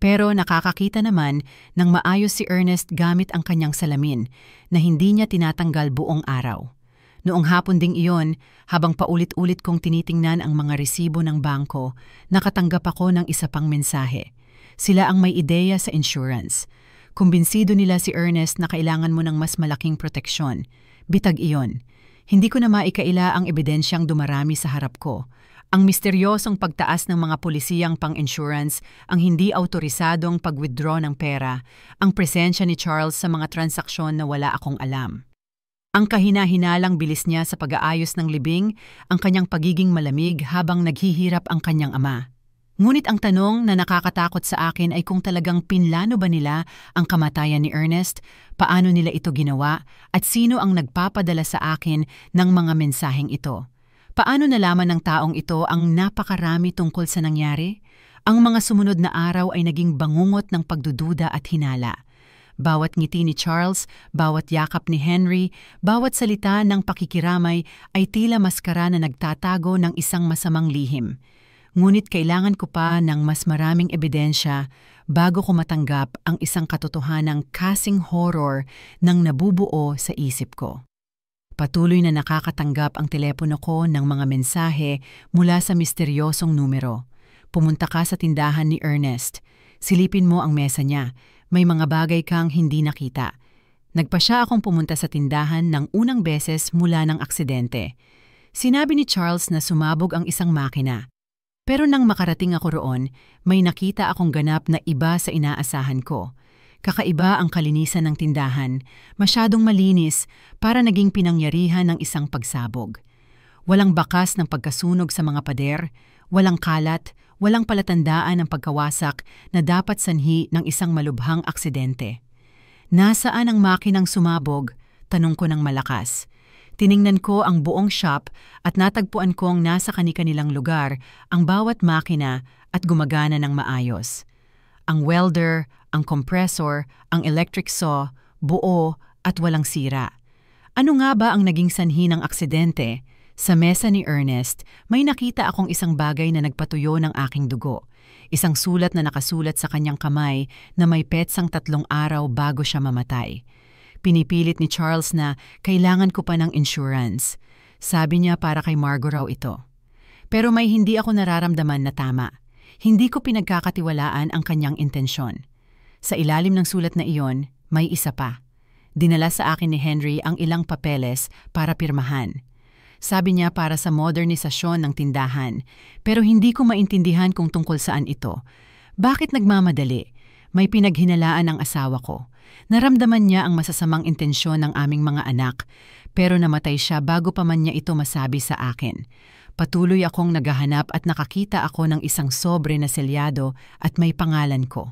Pero nakakakita naman ng maayos si Ernest gamit ang kanyang salamin na hindi niya tinatanggal buong araw. Noong hapon ding iyon, habang paulit-ulit kong tinitingnan ang mga resibo ng bangko, nakatanggap ako ng isa pang mensahe. Sila ang may ideya sa insurance. Kumbinsido nila si Ernest na kailangan mo ng mas malaking proteksyon. Bitag iyon. Hindi ko na maikaila ang ebidensyang dumarami sa harap ko. Ang misteryosong pagtaas ng mga pulisiyang pang-insurance, ang hindi autorisadong pag-withdraw ng pera, ang presensya ni Charles sa mga transaksyon na wala akong alam. Ang kahina-hinalang bilis niya sa pag-aayos ng libing, ang kanyang pagiging malamig habang naghihirap ang kanyang ama. Ngunit ang tanong na nakakatakot sa akin ay kung talagang pinlano ba nila ang kamatayan ni Ernest, paano nila ito ginawa, at sino ang nagpapadala sa akin ng mga mensaheng ito. Paano nalaman ng taong ito ang napakarami tungkol sa nangyari? Ang mga sumunod na araw ay naging bangungot ng pagdududa at hinala. Bawat ngiti ni Charles, bawat yakap ni Henry, bawat salita ng pakikiramay ay tila maskara na nagtatago ng isang masamang lihim. Ngunit kailangan ko pa ng mas maraming ebidensya bago ko matanggap ang isang katotohanang kasing horror ng nabubuo sa isip ko. Patuloy na nakakatanggap ang telepono ko ng mga mensahe mula sa misteryosong numero. Pumunta ka sa tindahan ni Ernest. Silipin mo ang mesa niya. May mga bagay kang hindi nakita. Nagpasya akong pumunta sa tindahan ng unang beses mula ng aksidente. Sinabi ni Charles na sumabog ang isang makina. Pero nang makarating ako roon, may nakita akong ganap na iba sa inaasahan ko. Kakaiba ang kalinisan ng tindahan, masyadong malinis para naging pinangyarihan ng isang pagsabog. Walang bakas ng pagkasunog sa mga pader, walang kalat, walang palatandaan ng pagkawasak na dapat sanhi ng isang malubhang aksidente. Nasaan ang makinang sumabog? Tanong ko ng malakas. Tiningnan ko ang buong shop at natagpuan kong nasa kani-kanilang lugar ang bawat makina at gumagana ng maayos. Ang welder, ang compressor, ang electric saw, buo at walang sira. Ano nga ba ang naging sanhi ng aksidente? Sa mesa ni Ernest, may nakita akong isang bagay na nagpatuyo ng aking dugo. Isang sulat na nakasulat sa kanyang kamay na may petsang 3 araw bago siya mamatay. Pinipilit ni Charles na kailangan ko pa ng insurance. Sabi niya para kay Margo raw ito. Pero may hindi ako nararamdaman na tama. Hindi ko pinagkakatiwalaan ang kanyang intensyon. Sa ilalim ng sulat na iyon, may isa pa. Dinala sa akin ni Henry ang ilang papeles para pirmahan. Sabi niya para sa modernisasyon ng tindahan, pero hindi ko maintindihan kung tungkol saan ito. Bakit nagmamadali? May pinaghinalaan ang asawa ko. Naramdaman niya ang masasamang intensyon ng aming mga anak, pero namatay siya bago pa man niya ito masabi sa akin. Patuloy akong naghahanap at nakakita ako ng isang sobre na selyado at may pangalan ko.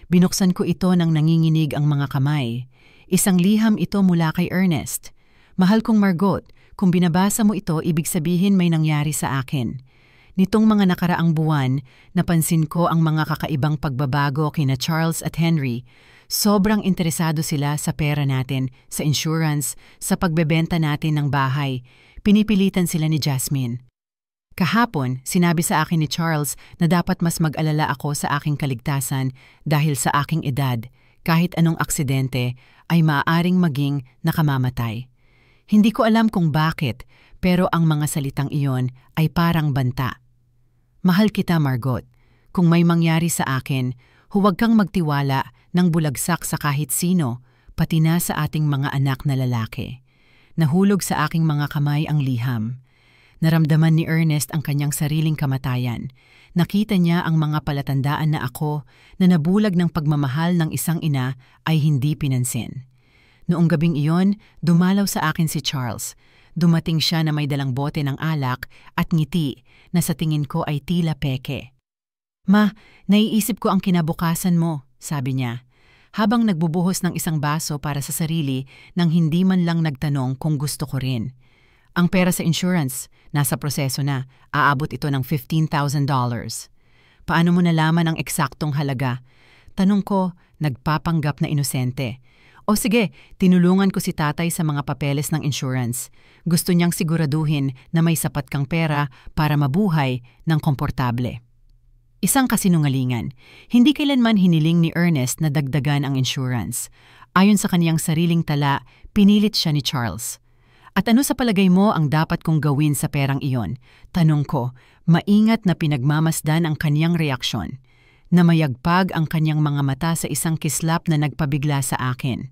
Binuksan ko ito nang nanginginig ang mga kamay. Isang liham ito mula kay Ernest. Mahal kong Margot, kung binabasa mo ito, ibig sabihin may nangyari sa akin. Nitong mga nakaraang buwan, napansin ko ang mga kakaibang pagbabago kina Charles at Henry. Sobrang interesado sila sa pera natin, sa insurance, sa pagbebenta natin ng bahay. Pinipilitan sila ni Jasmine. Kahapon, sinabi sa akin ni Charles na dapat mas mag-alala ako sa aking kaligtasan dahil sa aking edad, kahit anong aksidente, ay maaaring maging nakamamatay. Hindi ko alam kung bakit, pero ang mga salitang iyon ay parang banta. Mahal kita, Margot. Kung may mangyari sa akin, huwag kang magtiwala ng bulagsak sa kahit sino, pati na sa ating mga anak na lalaki. Nahulog sa aking mga kamay ang liham. Naramdaman ni Ernest ang kanyang sariling kamatayan. Nakita niya ang mga palatandaan na ako na nabulag ng pagmamahal ng isang ina ay hindi pinansin. Noong gabing iyon, dumalaw sa akin si Charles. Dumating siya na may dalang bote ng alak at ngiti na sa tingin ko ay tila peke. "Ma, naiisip ko ang kinabukasan mo," sabi niya, habang nagbubuhos ng isang baso para sa sarili nang hindi man lang nagtanong kung gusto ko rin. "Ang pera sa insurance, nasa proseso na, aabot ito ng $15,000. "Paano mo nalaman ang eksaktong halaga?" Tanong ko, nagpapanggap na inosente. "O sige, tinulungan ko si tatay sa mga papeles ng insurance. Gusto niyang siguraduhin na may sapat kang pera para mabuhay ng komportable." Isang kasinungalingan. Hindi kailanman hiniling ni Ernest na dagdagan ang insurance. Ayon sa kaniyang sariling tala, pinilit siya ni Charles. "At ano sa palagay mo ang dapat kong gawin sa perang iyon?" Tanong ko, maingat na pinagmamasdan ang kaniyang reaksyon. Namayagpag ang kaniyang mga mata sa isang kislap na nagpabigla sa akin.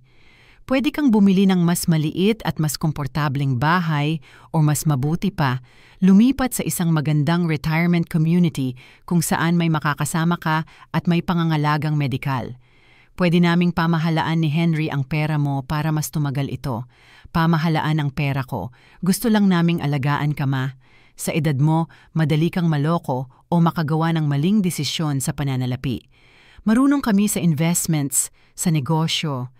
"Pwede kang bumili ng mas maliit at mas komportableng bahay o mas mabuti pa, lumipat sa isang magandang retirement community kung saan may makakasama ka at may pangangalagang medikal. Pwede naming pamahalaan ni Henry ang pera mo para mas tumagal ito. Pamahalaan ang pera ko. Gusto lang naming alagaan ka, Ma. Sa edad mo, madali kang maloko o makagawa ng maling desisyon sa pananalapi. Marunong kami sa investments, sa negosyo.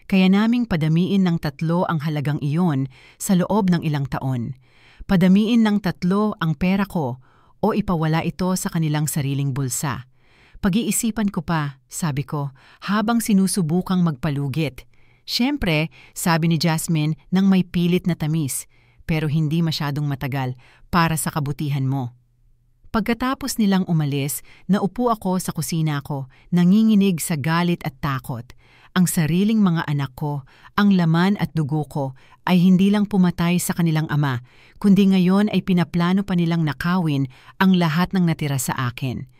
Kaya naming padamiin ng 3 ang halagang iyon sa loob ng ilang taon. Padamiin ng 3 ang pera ko o ipawala ito sa kanilang sariling bulsa." "Pag-iisipan ko pa," sabi ko, habang sinusubukang magpalugit. "Siyempre," sabi ni Jasmine nang may pilit na tamis, "pero hindi masyadong matagal para sa kabutihan mo." Pagkatapos nilang umalis, naupo ako sa kusina ko, nanginginig sa galit at takot. Ang sariling mga anak ko, ang laman at dugo ko, ay hindi lang pumatay sa kanilang ama, kundi ngayon ay pinaplano pa nilang nakawin ang lahat ng natira sa akin.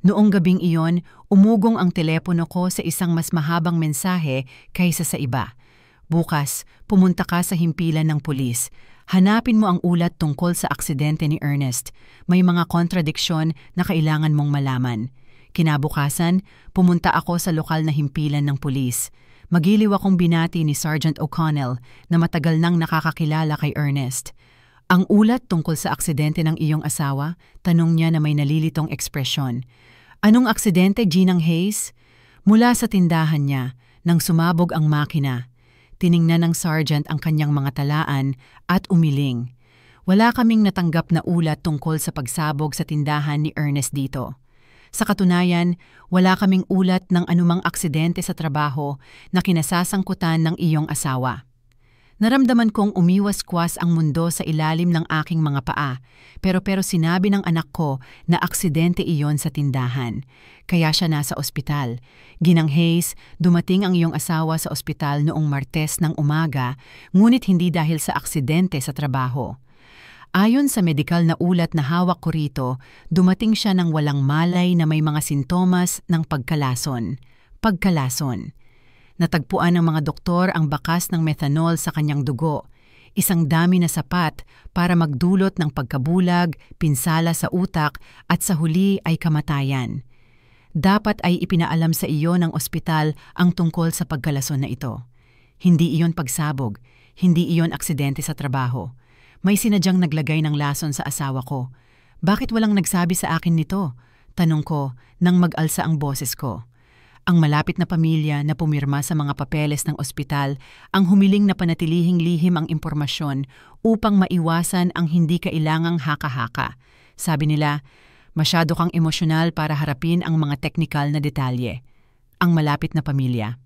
Noong gabing iyon, umugong ang telepono ko sa isang mas mahabang mensahe kaysa sa iba. "Bukas, pumunta ka sa himpilan ng pulis. Hanapin mo ang ulat tungkol sa aksidente ni Ernest. May mga kontradiksyon na kailangan mong malaman." Kinabukasan, pumunta ako sa lokal na himpilan ng pulis. Magiliw akong binati ni Sergeant O'Connell na matagal nang nakakakilala kay Ernest. "Ang ulat tungkol sa aksidente ng iyong asawa?" Tanong niya na may nalilitong ekspresyon. "Anong aksidente, Ginang Hayes?" Mula sa tindahan niya, nang sumabog ang makina. Tiningnan ng sergeant ang kanyang mga talaan at umiling. Wala kaming natanggap na ulat tungkol sa pagsabog sa tindahan ni Ernest dito. Sa katunayan, wala kaming ulat ng anumang aksidente sa trabaho na kinasasangkutan ng iyong asawa. Naramdaman kong umiwas-kwas ang mundo sa ilalim ng aking mga paa, pero sinabi ng anak ko na aksidente iyon sa tindahan. Kaya siya nasa ospital. "Ginang Hayes, dumating ang iyong asawa sa ospital noong Martes ng umaga, ngunit hindi dahil sa aksidente sa trabaho." Ayon sa medikal na ulat na hawak ko rito, dumating siya ng walang malay na may mga sintomas ng pagkalason. Natagpuan ng mga doktor ang bakas ng methanol sa kanyang dugo, isang dami na sapat para magdulot ng pagkabulag, pinsala sa utak at sa huli ay kamatayan. Dapat ay ipinaalam sa iyo ng ospital ang tungkol sa pagkalason na ito. Hindi iyon pagsabog, hindi iyon aksidente sa trabaho. May sinadyang naglagay ng lason sa asawa ko. "Bakit walang nagsabi sa akin nito?" Tanong ko nang mag-alsa ang boses ko. Ang malapit na pamilya na pumirma sa mga papeles ng ospital ang humiling na panatilihing lihim ang impormasyon upang maiwasan ang hindi kailangang haka-haka. Sabi nila, "Masyado kang emosyonal para harapin ang mga teknikal na detalye." Ang malapit na pamilya.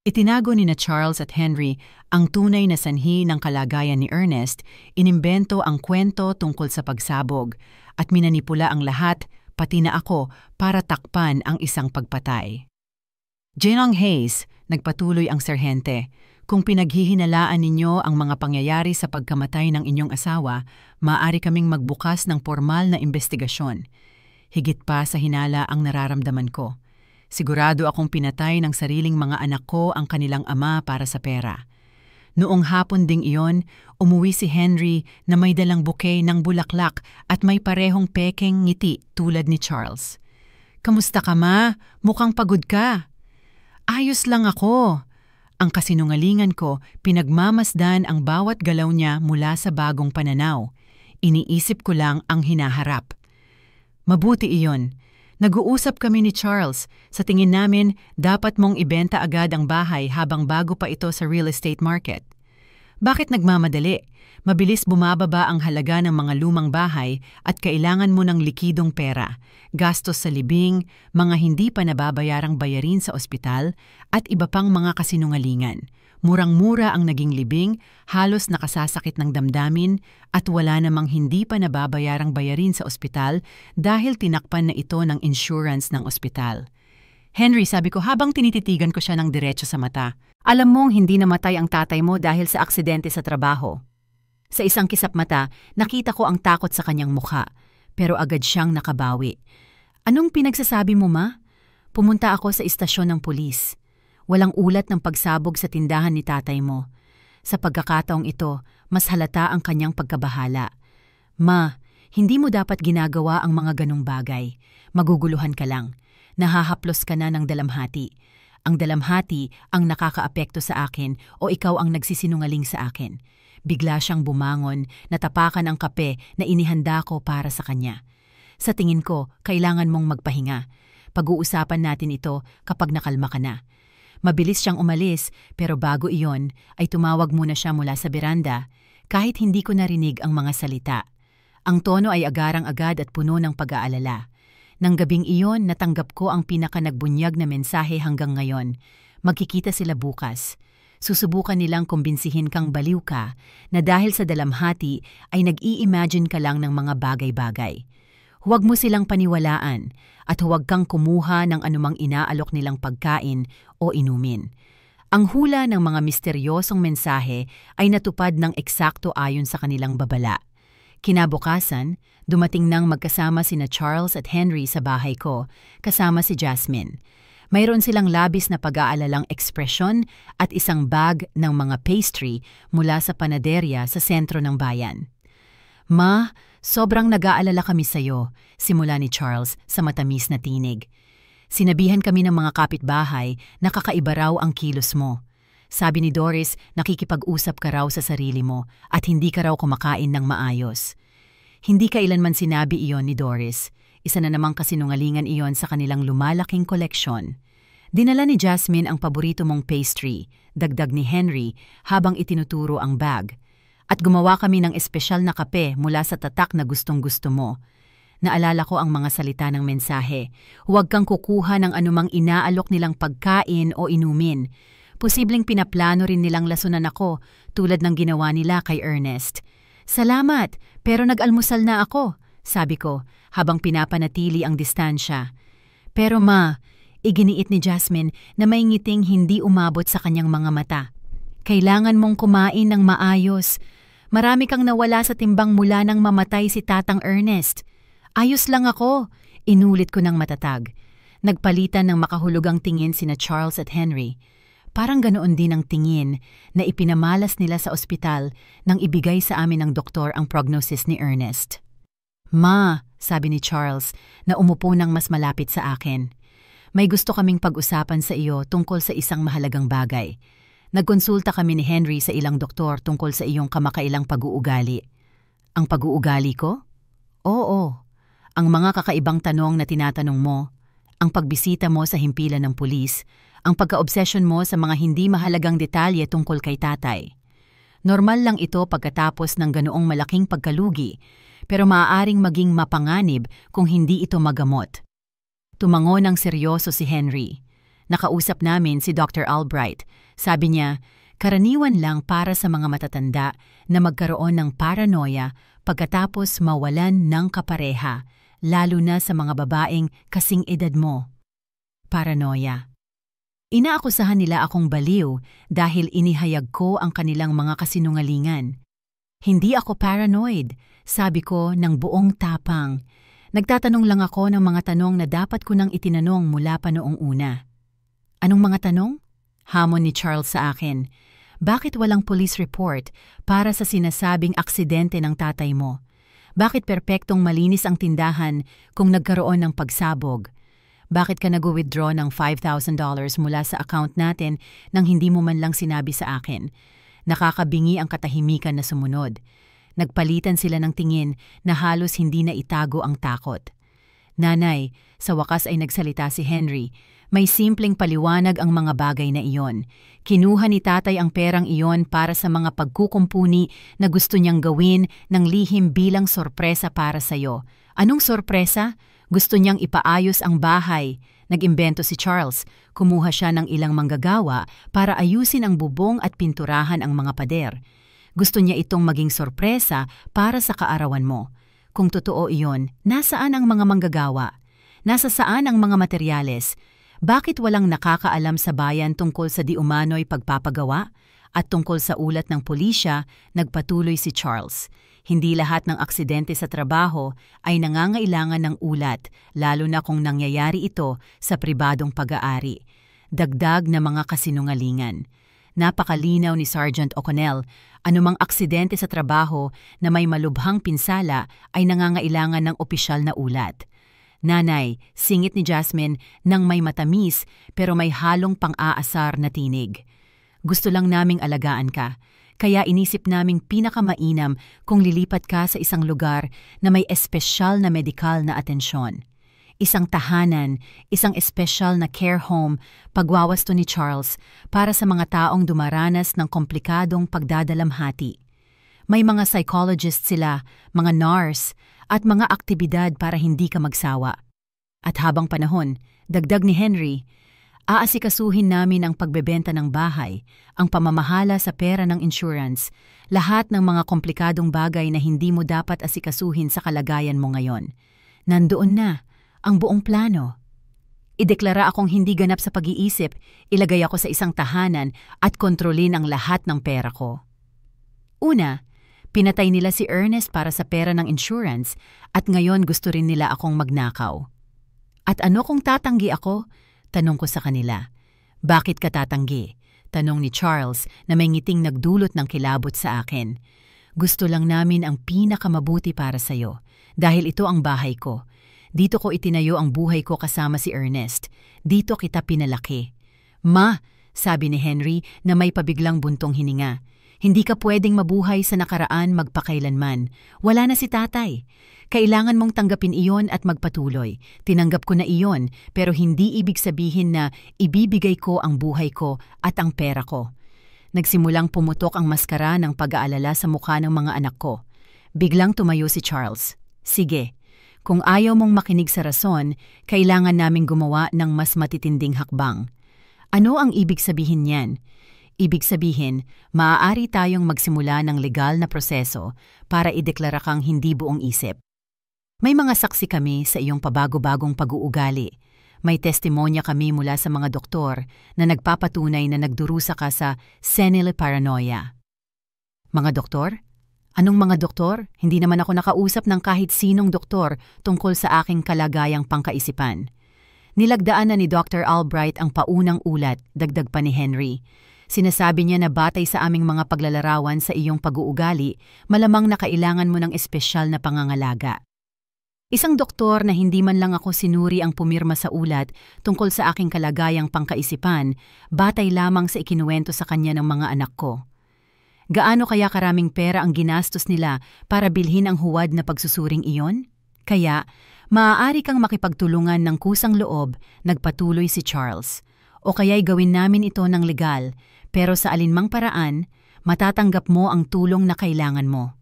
Itinago ni na Charles at Henry ang tunay na sanhi ng kalagayan ni Ernest, inimbento ang kwento tungkol sa pagsabog, at minanipula ang lahat, pati na ako, para takpan ang isang pagpatay. "Ginang Hayes," nagpatuloy ang serhente, "kung pinaghihinalaan ninyo ang mga pangyayari sa pagkamatay ng inyong asawa, maaari kaming magbukas ng formal na investigasyon. Higit pa sa hinala ang nararamdaman ko. Sigurado akong pinatay ng sariling mga anak ko ang kanilang ama para sa pera." Noong hapon ding iyon, umuwi si Henry na may dalang bouquet ng bulaklak at may parehong pekeng ngiti tulad ni Charles. "Kamusta ka, Ma? Mukhang pagod ka." "Ayos lang ako." Ang kasinungalingan ko, pinagmamasdan ang bawat galaw niya mula sa bagong pananaw. Iniisip ko lang ang hinaharap. Mabuti iyon. Nag-uusap kami ni Charles. Sa tingin namin, dapat mong ibenta agad ang bahay habang bago pa ito sa real estate market. Bakit nagmamadali? Mabilis bumababa ang halaga ng mga lumang bahay at kailangan mo ng likidong pera, gastos sa libing, mga hindi pa nababayarang bayarin sa ospital, at iba pang mga kasinungalingan. Murang-mura ang naging libing, halos nakasasakit ng damdamin, at wala namang hindi pa nababayarang bayarin sa ospital dahil tinakpan na ito ng insurance ng ospital. Henry, sabi ko habang tinititigan ko siya ng diretso sa mata, alam mong hindi namatay ang tatay mo dahil sa aksidente sa trabaho. Sa isang kisap mata, nakita ko ang takot sa kanyang mukha, pero agad siyang nakabawi. Anong pinagsasabi mo, ma? Pumunta ako sa istasyon ng pulis. Walang ulat ng pagsabog sa tindahan ni tatay mo. Sa pagkakataong ito, mas halata ang kanyang pagkabahala. Ma, hindi mo dapat ginagawa ang mga ganong bagay. Maguguluhan ka lang. Nahahaplos ka na ng dalamhati. Ang dalamhati ang nakakaapekto sa akin o ikaw ang nagsisinungaling sa akin. Bigla siyang bumangon, natapakan ang kape na inihanda ko para sa kanya. Sa tingin ko, kailangan mong magpahinga. Pag-uusapan natin ito kapag nakalma ka na. Mabilis siyang umalis, pero bago iyon ay tumawag muna siya mula sa beranda, kahit hindi ko narinig ang mga salita. Ang tono ay agarang-agad at puno ng pag-aalala. Nang gabing iyon, natanggap ko ang pinaka-nagbunyag na mensahe hanggang ngayon. Magkikita sila bukas. Susubukan nilang kumbinsihin kang baliw ka na dahil sa dalamhati ay nag-i-imagine ka lang ng mga bagay-bagay. Huwag mo silang paniwalaan at huwag kang kumuha ng anumang inaalok nilang pagkain o inumin. Ang hula ng mga misteryosong mensahe ay natupad ng eksakto ayon sa kanilang babala. Kinabukasan, dumating nang magkasama sina Charles at Henry sa bahay ko, kasama si Jasmine. Mayroon silang labis na pag-aalalang ekspresyon at isang bag ng mga pastry mula sa panaderya sa sentro ng bayan. Ma, sobrang nag-aalala kami sa'yo, simula ni Charles sa matamis na tinig. Sinabihan kami ng mga kapitbahay na kakaiba raw ang kilos mo. Sabi ni Doris, nakikipag-usap ka raw sa sarili mo at hindi ka raw kumakain ng maayos. Hindi kailanman sinabi iyon ni Doris. Isa na namang kasinungalingan iyon sa kanilang lumalaking koleksyon. Dinala ni Jasmine ang paborito mong pastry, dagdag ni Henry habang itinuturo ang bag. At gumawa kami ng espesyal na kape mula sa tatak na gustong-gusto mo. Naalala ko ang mga salita ng mensahe. Huwag kang kukuha ng anumang inaalok nilang pagkain o inumin. Posibleng pinaplano rin nilang lasunan ako tulad ng ginawa nila kay Ernest. Salamat, pero nag-almusal na ako, sabi ko habang pinapanatili ang distansya. Pero ma, iginiit ni Jasmine na may ngiting hindi umabot sa kanyang mga mata. Kailangan mong kumain ng maayos. Marami kang nawala sa timbang mula nang mamatay si Tatang Ernest. Ayos lang ako, inulit ko ng matatag. Nagpalitan ng makahulugang tingin sina Charles at Henry. Parang ganoon din ang tingin na ipinamalas nila sa ospital nang ibigay sa amin ng doktor ang prognosis ni Ernest. Ma, sabi ni Charles na umupo nang mas malapit sa akin. May gusto kaming pag-usapan sa iyo tungkol sa isang mahalagang bagay. Nagkonsulta kami ni Henry sa ilang doktor tungkol sa iyong kamakailang pag-uugali. Ang pag-uugali ko? Oo. Ang mga kakaibang tanong na tinatanong mo, ang pagbisita mo sa himpilan ng pulis, ang pagka-obsession mo sa mga hindi mahalagang detalye tungkol kay tatay. Normal lang ito pagkatapos ng ganoong malaking pagkalugi, pero maaaring maging mapanganib kung hindi ito magamot. Tumango ng seryoso si Henry. Nakausap namin si Dr. Albright. Sabi niya, karaniwan lang para sa mga matatanda na magkaroon ng paranoia pagkatapos mawalan ng kapareha, lalo na sa mga babaeng kasing edad mo. Paranoia. Inaakusahan nila akong baliw dahil inihayag ko ang kanilang mga kasinungalingan. Hindi ako paranoid, sabi ko ng buong tapang. Nagtatanong lang ako ng mga tanong na dapat ko nang itinanong mula pa noong una. Anong mga tanong? Hamon ni Charles sa akin. Bakit walang police report para sa sinasabing aksidente ng tatay mo? Bakit perpektong malinis ang tindahan kung nagkaroon ng pagsabog? Bakit ka nag-withdraw ng $5,000 mula sa account natin nang hindi mo man lang sinabi sa akin? Nakakabingi ang katahimikan na sumunod. Nagpalitan sila ng tingin na halos hindi na itago ang takot. Nanay, sa wakas ay nagsalita si Henry. May simpleng paliwanag ang mga bagay na iyon. Kinuha ni tatay ang perang iyon para sa mga pagkukumpuni na gusto niyang gawin ng lihim bilang sorpresa para sa'yo. Anong sorpresa? Gusto niyang ipaayos ang bahay. Nag-imbento si Charles. Kumuha siya ng ilang manggagawa para ayusin ang bubong at pinturahan ang mga pader. Gusto niya itong maging sorpresa para sa kaarawan mo. Kung totoo iyon, nasaan ang mga manggagawa? Nasa saan ang mga materyales? Bakit walang nakakaalam sa bayan tungkol sa di umano'y pagpapagawa? At tungkol sa ulat ng pulisya, nagpatuloy si Charles. Hindi lahat ng aksidente sa trabaho ay nangangailangan ng ulat, lalo na kung nangyayari ito sa pribadong pag-aari. Dagdag na mga kasinungalingan. Napakalinaw ni Sergeant O'Connell, anumang aksidente sa trabaho na may malubhang pinsala ay nangangailangan ng opisyal na ulat. Nanay, singit ni Jasmine nang may matamis pero may halong pang-aasar na tinig. Gusto lang naming alagaan ka. Kaya inisip naming pinakamainam kung lilipat ka sa isang lugar na may espesyal na medikal na atensyon. Isang tahanan, isang espesyal na care home, pagwawasto ni Charles para sa mga taong dumaranas ng komplikadong pagdadalamhati. May mga psychologist sila, mga nurse, at mga aktibidad para hindi ka magsawa. At habang panahon, dagdag ni Henry, aasikasuhin namin ang pagbebenta ng bahay, ang pamamahala sa pera ng insurance, lahat ng mga komplikadong bagay na hindi mo dapat asikasuhin sa kalagayan mo ngayon. Nandoon na ang buong plano. Ideklara akong hindi ganap sa pag-iisip, ilagay ako sa isang tahanan at kontrolin ang lahat ng pera ko. Una, pinatay nila si Ernest para sa pera ng insurance at ngayon gusto rin nila akong magnakaw. At ano kung tatanggi ako? Tanong ko sa kanila. Bakit ka tatanggi? Tanong ni Charles na may ngiting nagdulot ng kilabot sa akin. Gusto lang namin ang pinakamabuti para sa'yo dahil ito ang bahay ko. Dito ko itinayo ang buhay ko kasama si Ernest. Dito kita pinalaki. Ma, sabi ni Henry na may pabiglang buntong hininga. Hindi ka pwedeng mabuhay sa nakaraan magpakailanman. Wala na si tatay. Kailangan mong tanggapin iyon at magpatuloy. Tinanggap ko na iyon pero hindi ibig sabihin na ibibigay ko ang buhay ko at ang pera ko. Nagsimulang pumutok ang maskara ng pag-aalala sa mukha ng mga anak ko. Biglang tumayo si Charles. Sige, kung ayaw mong makinig sa rason, kailangan naming gumawa ng mas matitinding hakbang. Ano ang ibig sabihin niyan? Ibig sabihin, maaari tayong magsimula ng legal na proseso para ideklara kang hindi buong isip. May mga saksi kami sa iyong pabago-bagong pag-uugali. May testimonya kami mula sa mga doktor na nagpapatunay na nagdurusa ka sa senile paranoia. Mga doktor? Anong mga doktor? Hindi naman ako nakausap ng kahit sinong doktor tungkol sa aking kalagayang pangkaisipan. Nilagdaan na ni Dr. Albright ang paunang ulat, dagdag pa ni Henry. Sinasabi niya na batay sa aming mga paglalarawan sa iyong pag-uugali, malamang na kailangan mo ng espesyal na pangangalaga. Isang doktor na hindi man lang ako sinuri ang pumirma sa ulat tungkol sa aking kalagayang pangkaisipan, batay lamang sa ikinuwento sa kanya ng mga anak ko. Gaano kaya karaming pera ang ginastos nila para bilhin ang huwad na pagsusuring iyon? Kaya, maaari kang makipagtulungan ng kusang loob, nagpatuloy si Charles. O kaya'y gawin namin ito ng legal, pero sa alinmang paraan, matatanggap mo ang tulong na kailangan mo.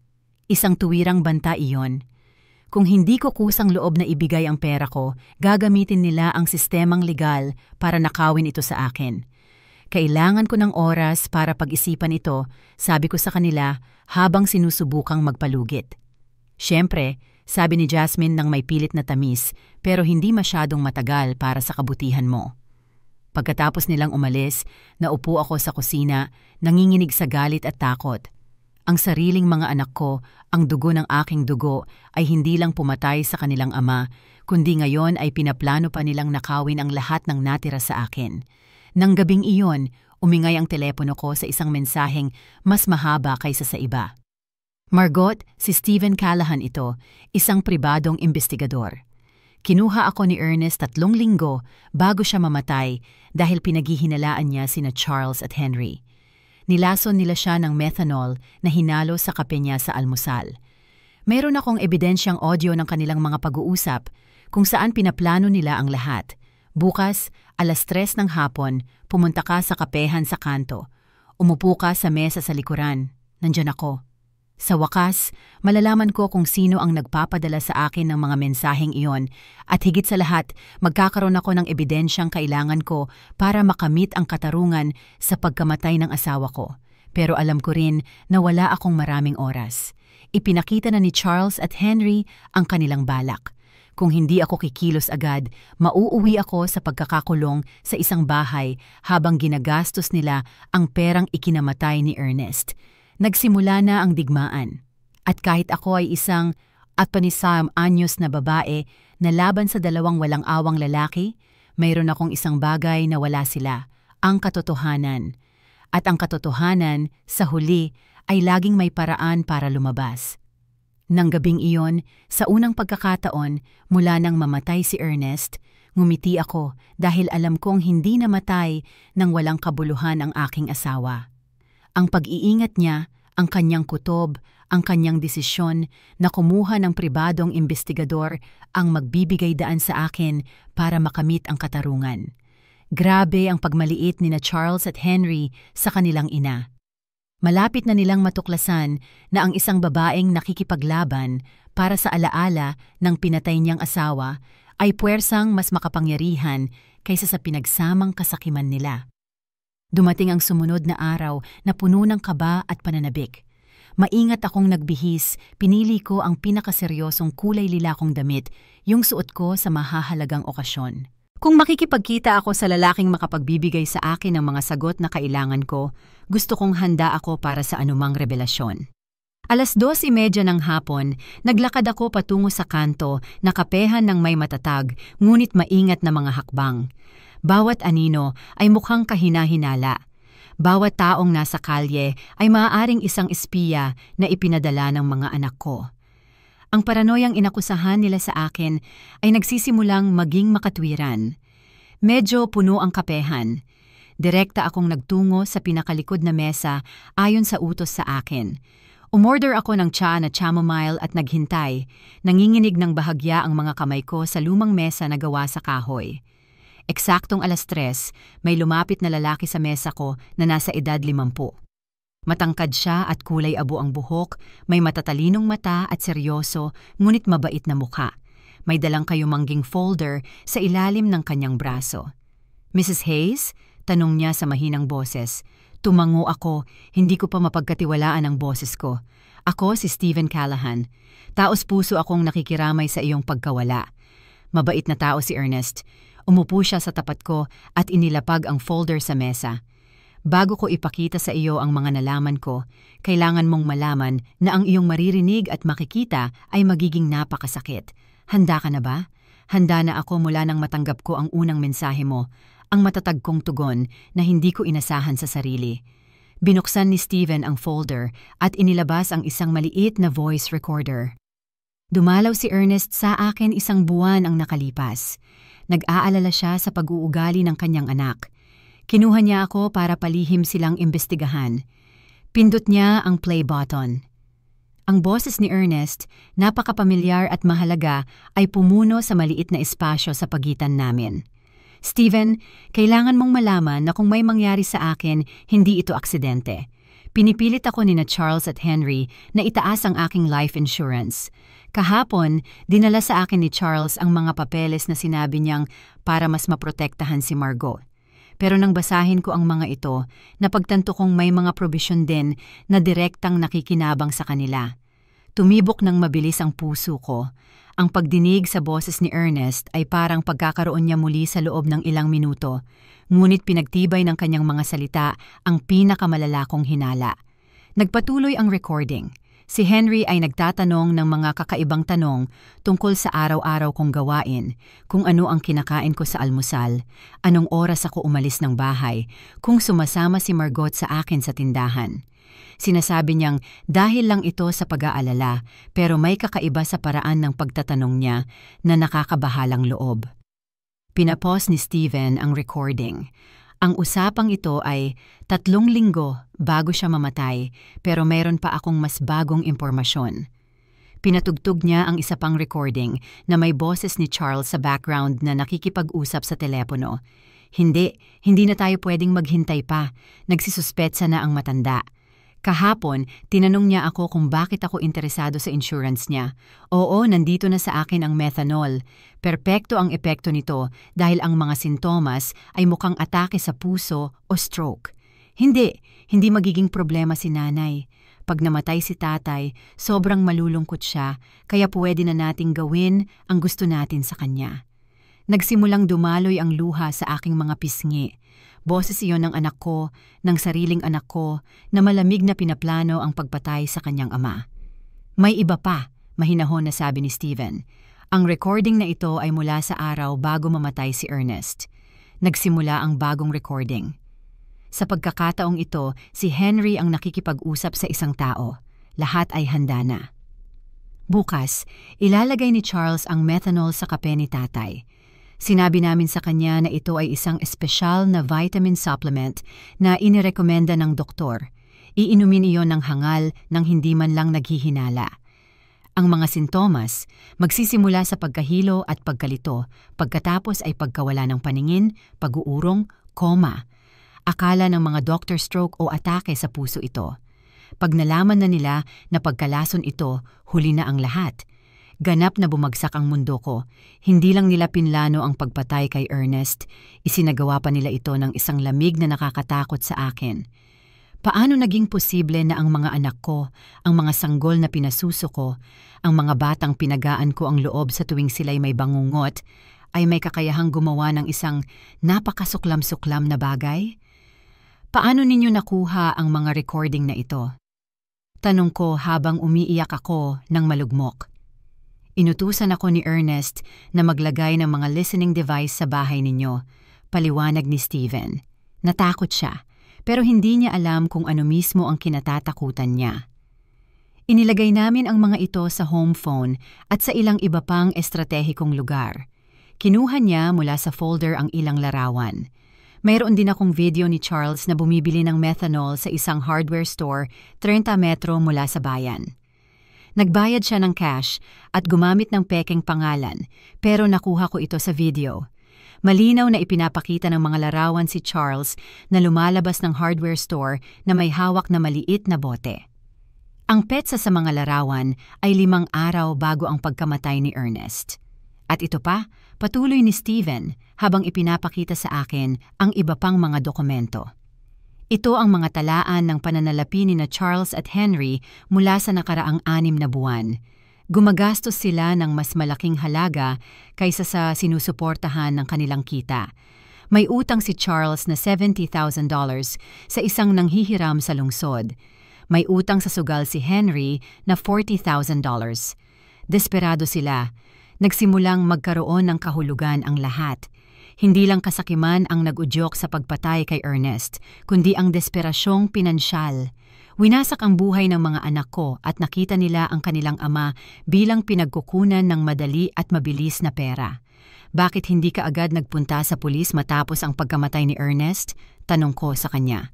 Isang tuwirang banta iyon. Kung hindi ko kusang loob na ibigay ang pera ko, gagamitin nila ang sistemang legal para nakawin ito sa akin. Kailangan ko ng oras para pag-isipan ito, sabi ko sa kanila habang sinusubukang magpalugit. Siyempre, sabi ni Jasmine nang may pilit na tamis, pero hindi masyadong matagal para sa kabutihan mo. Pagkatapos nilang umalis, naupo ako sa kusina, nanginginig sa galit at takot. Ang sariling mga anak ko, ang dugo ng aking dugo, ay hindi lang pumatay sa kanilang ama, kundi ngayon ay pinaplano pa nilang nakawin ang lahat ng natira sa akin. Nang gabing iyon, umingay ang telepono ko sa isang mensaheng mas mahaba kaysa sa iba. Margot, si Stephen Callahan ito, isang pribadong investigador. Kinuha ako ni Ernest 3 linggo bago siya mamatay dahil pinaghihinalaan niya sina Charles at Henry. Nilason nila siya ng methanol na hinalo sa kape niya sa almusal. Mayroon akong ebidensyang audio ng kanilang mga pag-uusap kung saan pinaplano nila ang lahat. Bukas, 3:00 ng hapon, pumunta ka sa kapehan sa kanto. Umupo ka sa mesa sa likuran. Nandyan ako. Sa wakas, malalaman ko kung sino ang nagpapadala sa akin ng mga mensaheng iyon at higit sa lahat, magkakaroon ako ng ebidensyang kailangan ko para makamit ang katarungan sa pagkamatay ng asawa ko. Pero alam ko rin na wala akong maraming oras. Ipinakita na ni Charles at Henry ang kanilang balak. Kung hindi ako kikilos agad, mauuwi ako sa pagkakakulong sa isang bahay habang ginagastos nila ang perang ikinamatay ni Ernest. Nagsimula na ang digmaan. At kahit ako ay isang 26 anyos na babae na laban sa 2 walang-awang lalaki, mayroon akong isang bagay na wala sila, ang katotohanan. At ang katotohanan, sa huli, ay laging may paraan para lumabas. Nang gabing iyon, sa unang pagkakataon, mula nang mamatay si Ernest, ngumiti ako dahil alam kong hindi namatay nang walang kabuluhan ang aking asawa. Ang pag-iingat niya, ang kanyang kutob, ang kanyang desisyon na kumuha ng pribadong investigador ang magbibigay daan sa akin para makamit ang katarungan. Grabe ang pagmaliit ni na Charles at Henry sa kanilang ina. Malapit na nilang matuklasan na ang isang babaeng nakikipaglaban para sa alaala ng pinatay niyang asawa ay puwersang mas makapangyarihan kaysa sa pinagsamang kasakiman nila. Dumating ang sumunod na araw na puno ng kaba at pananabik. Maingat akong nagbihis, pinili ko ang pinakaseryosong kulay lila kong damit, yung suot ko sa mahahalagang okasyon. Kung makikipagkita ako sa lalaking makapagbibigay sa akin ng mga sagot na kailangan ko, gusto kong handa ako para sa anumang revelasyon. 2:30 ng hapon, naglakad ako patungo sa kanto na kapehan ng may matatag, ngunit maingat na mga hakbang. Bawat anino ay mukhang kahina-hinala. Bawat taong nasa kalye ay maaaring isang espiya na ipinadala ng mga anak ko. Ang paranoyang inakusahan nila sa akin ay nagsisimulang maging makatwiran. Medyo puno ang kapehan. Direkta akong nagtungo sa pinakalikod na mesa ayon sa utos sa akin. Umorder ako ng tsa na chamomile at naghintay. Nanginginig ng bahagya ang mga kamay ko sa lumang mesa na gawa sa kahoy. Eksaktong 3:00, may lumapit na lalaki sa mesa ko na nasa edad 50. Matangkad siya at kulay abo ang buhok, may matatalinong mata at seryoso, ngunit mabait na mukha. May dalang kayumangging folder sa ilalim ng kanyang braso. "Mrs. Hayes?" tanong niya sa mahinang boses. Tumango ako, hindi ko pa mapagkatiwalaan ang boses ko. "Ako si Stephen Callahan. Taos-puso akong nakikiramay sa iyong pagkawala." Mabait na tao si Ernest. Umupo siya sa tapat ko at inilapag ang folder sa mesa. "Bago ko ipakita sa iyo ang mga nalaman ko, kailangan mong malaman na ang iyong maririnig at makikita ay magiging napakasakit. Handa ka na ba?" Handa na ako mula nang matanggap ko ang unang mensahe mo, ang matatag kong tugon na hindi ko inasahan sa sarili. Binuksan ni Stephen ang folder at inilabas ang isang maliit na voice recorder. Dumalaw si Ernest sa akin 1 buwan ang nakalipas. Nag-aalala siya sa pag-uugali ng kanyang anak. Kinuha niya ako para palihim silang imbestigahan. Pindot niya ang play button. Ang boses ni Ernest, napakapamilyar at mahalaga, ay pumuno sa maliit na espasyo sa pagitan namin. "Stephen, kailangan mong malaman na kung may mangyari sa akin, hindi ito aksidente. Pinipilit ako ni na Charles at Henry na itaas ang aking life insurance. Kahapon, dinala sa akin ni Charles ang mga papeles na sinabi niyang para mas maprotektahan si Margot. Pero nang basahin ko ang mga ito, napagtanto kong may mga probisyon din na direktang nakikinabang sa kanila. Tumibok ng mabilis ang puso ko. Ang pagdinig sa boses ni Ernest ay parang pagkakaroon niya muli sa loob ng ilang minuto, ngunit pinagtibay ng kanyang mga salita ang pinakamalala kong hinala. Nagpatuloy ang recording. Si Henry ay nagtatanong ng mga kakaibang tanong tungkol sa araw-araw kong gawain, kung ano ang kinakain ko sa almusal, anong oras ako umalis ng bahay, kung sumasama si Margot sa akin sa tindahan. Sinasabi niyang dahil lang ito sa pag-aalala, pero may kakaiba sa paraan ng pagtatanong niya na nakakabahalang loob. Pinapause ni Steven ang recording. Ang usapang ito ay 3 linggo bago siya mamatay, pero mayroon pa akong mas bagong impormasyon. Pinatugtog niya ang isa pang recording na may boses ni Charles sa background na nakikipag-usap sa telepono. Hindi na tayo pwedeng maghintay pa. Nagsisuspetsa na ang matanda. Kahapon, tinanong niya ako kung bakit ako interesado sa insurance niya. Oo, nandito na sa akin ang methanol. Perpekto ang epekto nito dahil ang mga sintomas ay mukhang atake sa puso o stroke. Hindi magiging problema si nanay. Pag namatay si tatay, sobrang malulungkot siya, kaya pwede na nating gawin ang gusto natin sa kanya. Nagsimulang dumaloy ang luha sa aking mga pisngi. Boses iyon ng anak ko, ng sariling anak ko, na malamig na pinaplano ang pagpatay sa kanyang ama. May iba pa, mahinahon na sabi ni Steven. Ang recording na ito ay mula sa araw bago mamatay si Ernest. Nagsimula ang bagong recording. Sa pagkakataong ito, si Henry ang nakikipag-usap sa isang tao. Lahat ay handa na. Bukas, ilalagay ni Charles ang methanol sa kape ni tatay. Sinabi namin sa kanya na ito ay isang espesyal na vitamin supplement na inirekomenda ng doktor. Iinumin iyon ng hangal nang hindi man lang naghihinala. Ang mga sintomas, magsisimula sa pagkahilo at pagkalito, pagkatapos ay pagkawala ng paningin, pag-uurong, koma. Akala ng mga doctor stroke o atake sa puso ito. Pag nalaman na nila na pagkalason ito, huli na ang lahat. Ganap na bumagsak ang mundo ko. Hindi lang nila pinlano ang pagpatay kay Ernest, isinagawa pa nila ito ng isang lamig na nakakatakot sa akin. Paano naging posible na ang mga anak ko, ang mga sanggol na pinasuso ko, ang mga batang pinagaan ko ang loob sa tuwing sila'y may bangungot, ay may kakayahang gumawa ng isang napakasuklam-suklam na bagay? Paano ninyo nakuha ang mga recording na ito? Tanong ko habang umiiyak ako ng malugmok. Inutusan ako ni Ernest na maglagay ng mga listening device sa bahay ninyo, paliwanag ni Steven. Natakot siya, pero hindi niya alam kung ano mismo ang kinatatakutan niya. Inilagay namin ang mga ito sa home phone at sa ilang iba pang estratehikong lugar. Kinuha niya mula sa folder ang ilang larawan. Mayroon din akong video ni Charles na bumibili ng methanol sa isang hardware store 30 metro mula sa bayan. Nagbayad siya ng cash at gumamit ng pekeng pangalan, pero nakuha ko ito sa video. Malinaw na ipinapakita ng mga larawan si Charles na lumalabas ng hardware store na may hawak na maliit na bote. Ang petsa sa mga larawan ay 5 araw bago ang pagkamatay ni Ernest. At ito pa, patuloy ni Steven habang ipinapakita sa akin ang iba pang mga dokumento. Ito ang mga talaan ng pananalapi ni Charles at Henry mula sa nakaraang 6 na buwan. Gumagastos sila ng mas malaking halaga kaysa sa sinusuportahan ng kanilang kita. May utang si Charles na $70,000 sa isang nanghihiram sa lungsod. May utang sa sugal si Henry na $40,000. Desperado sila. Nagsimulang magkaroon ng kahulugan ang lahat. Hindi lang kasakiman ang nag-udyok sa pagpatay kay Ernest, kundi ang desperasyong pinansyal. Winasak ang buhay ng mga anak ko at nakita nila ang kanilang ama bilang pinagkukunan ng madali at mabilis na pera. Bakit hindi ka agad nagpunta sa pulis matapos ang pagkamatay ni Ernest? Tanong ko sa kanya.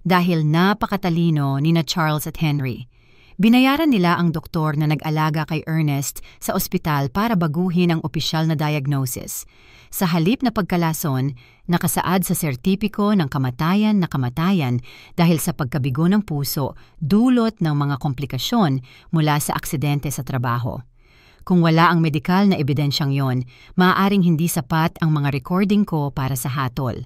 Dahil napakatalino ni Charles at Henry. Binayaran nila ang doktor na nag-alaga kay Ernest sa ospital para baguhin ang opisyal na diagnosis. Sa halip na pagkalason, nakasaad sa sertipiko ng kamatayan na kamatayan dahil sa pagkabigo ng puso dulot ng mga komplikasyon mula sa aksidente sa trabaho. Kung wala ang medikal na ebidensyang yon, maaaring hindi sapat ang mga recording ko para sa hatol.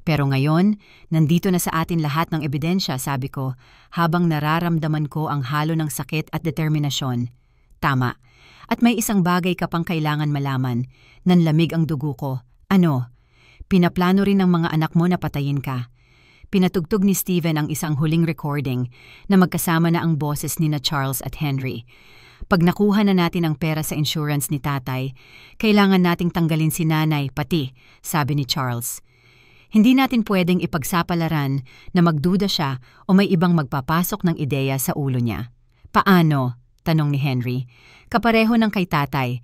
Pero ngayon, nandito na sa atin lahat ng ebidensya, sabi ko, habang nararamdaman ko ang halo ng sakit at determinasyon. Tama. At may isang bagay ka pang kailangan malaman. Nanlamig ang dugo ko. Ano? Pinaplano rin ng mga anak mo na patayin ka. Pinatugtog ni Steven ang isang huling recording na magkasama na ang boses ni Charles at Henry. Pag nakuha na natin ang pera sa insurance ni tatay, kailangan nating tanggalin si nanay, pati, sabi ni Charles. Hindi natin pwedeng ipagsapalaran na magduda siya o may ibang magpapasok ng ideya sa ulo niya. Paano? Tanong ni Henry. Kapareho ng kay tatay.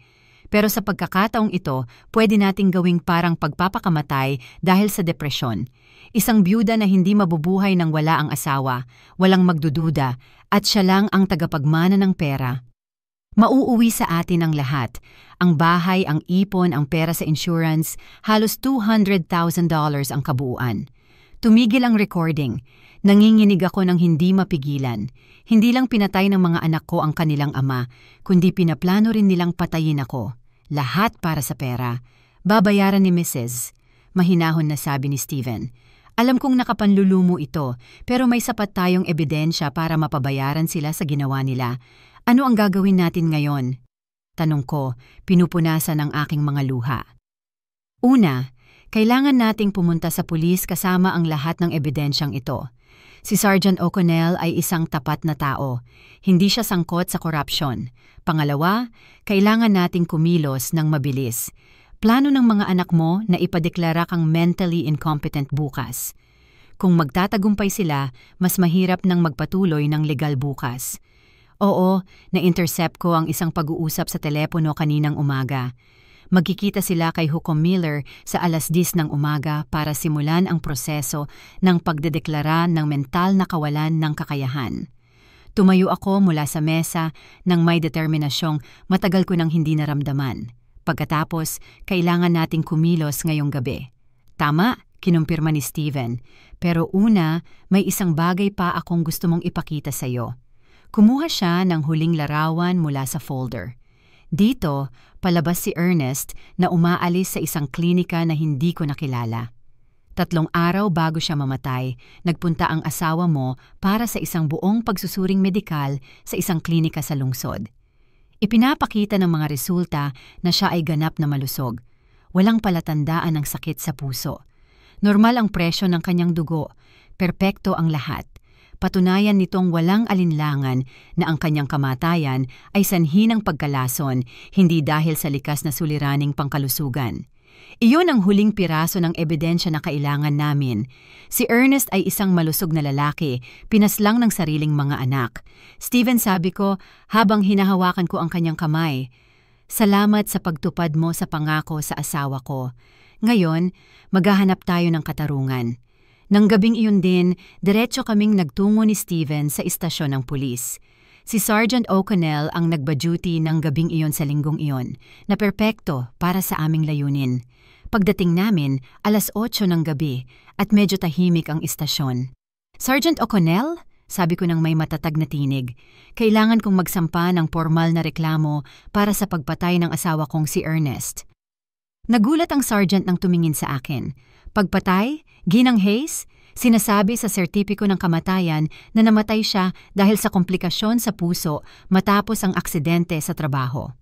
Pero sa pagkakataong ito, pwede nating gawing parang pagpapakamatay dahil sa depresyon. Isang byuda na hindi mabubuhay nang wala ang asawa, walang magdududa, at siya lang ang tagapagmana ng pera. Mauuwi sa atin ang lahat. Ang bahay, ang ipon, ang pera sa insurance, halos $200,000 ang kabuuan. Tumigil ang recording. Nanginginig ako ng hindi mapigilan. Hindi lang pinatay ng mga anak ko ang kanilang ama, kundi pinaplano rin nilang patayin ako. Lahat para sa pera. Babayaran ni Mrs. Mahinahon na sabi ni Steven. Alam kong nakapanlulumo ito, pero may sapat tayong ebidensya para mapabayaran sila sa ginawa nila. Ano ang gagawin natin ngayon? Tanong ko, pinupunasan ang aking mga luha. Una, kailangan nating pumunta sa pulis kasama ang lahat ng ebidensyang ito. Si Sergeant O'Connell ay isang tapat na tao. Hindi siya sangkot sa korupsyon. Pangalawa, kailangan nating kumilos ng mabilis. Plano ng mga anak mo na ipadeklara kang mentally incompetent bukas. Kung magtatagumpay sila, mas mahirap nang magpatuloy ng legal bukas. Oo, na-intercept ko ang isang pag-uusap sa telepono kaninang umaga. Magkikita sila kay Hukom Miller sa 10:00 ng umaga para simulan ang proseso ng pagdedeklara ng mental na kawalan ng kakayahan. Tumayo ako mula sa mesa nang may determinasyong matagal ko nang hindi naramdaman. Pagkatapos, kailangan nating kumilos ngayong gabi. Tama, kinumpirma ni Steven. Pero una, may isang bagay pa akong gusto mong ipakita sa iyo. Kumuha siya ng huling larawan mula sa folder. Dito, palabas si Ernest na umaalis sa isang klinika na hindi ko nakilala. 3 araw bago siya mamatay, nagpunta ang asawa mo para sa isang buong pagsusuring medikal sa isang klinika sa lungsod. Ipinapakita ng mga resulta na siya ay ganap na malusog. Walang palatandaan ng sakit sa puso. Normal ang presyo ng kanyang dugo. Perpekto ang lahat. Patunayan nitong walang alinlangan na ang kanyang kamatayan ay sanhi ng pagkalason, hindi dahil sa likas na suliraning pangkalusugan. Iyon ang huling piraso ng ebidensya na kailangan namin. Si Ernest ay isang malusog na lalaki, pinaslang ng sariling mga anak. Steven, sabi ko, habang hinahawakan ko ang kanyang kamay. Salamat sa pagtupad mo sa pangako sa asawa ko. Ngayon, maghahanap tayo ng katarungan. Nang gabing iyon din, diretso kaming nagtungo ni Steven sa istasyon ng pulis. Si Sergeant O'Connell ang nagba-duty ng gabing iyon sa linggong iyon, na perpekto para sa aming layunin. Pagdating namin, 8:00 ng gabi at medyo tahimik ang istasyon. Sergeant O'Connell? Sabi ko nang may matatag na tinig. Kailangan kong magsampa ng formal na reklamo para sa pagpatay ng asawa kong si Ernest. Nagulat ang sergeant nang tumingin sa akin. Pagpatay? Ginang Hayes? Sinasabi sa sertipiko ng kamatayan na namatay siya dahil sa komplikasyon sa puso matapos ang aksidente sa trabaho.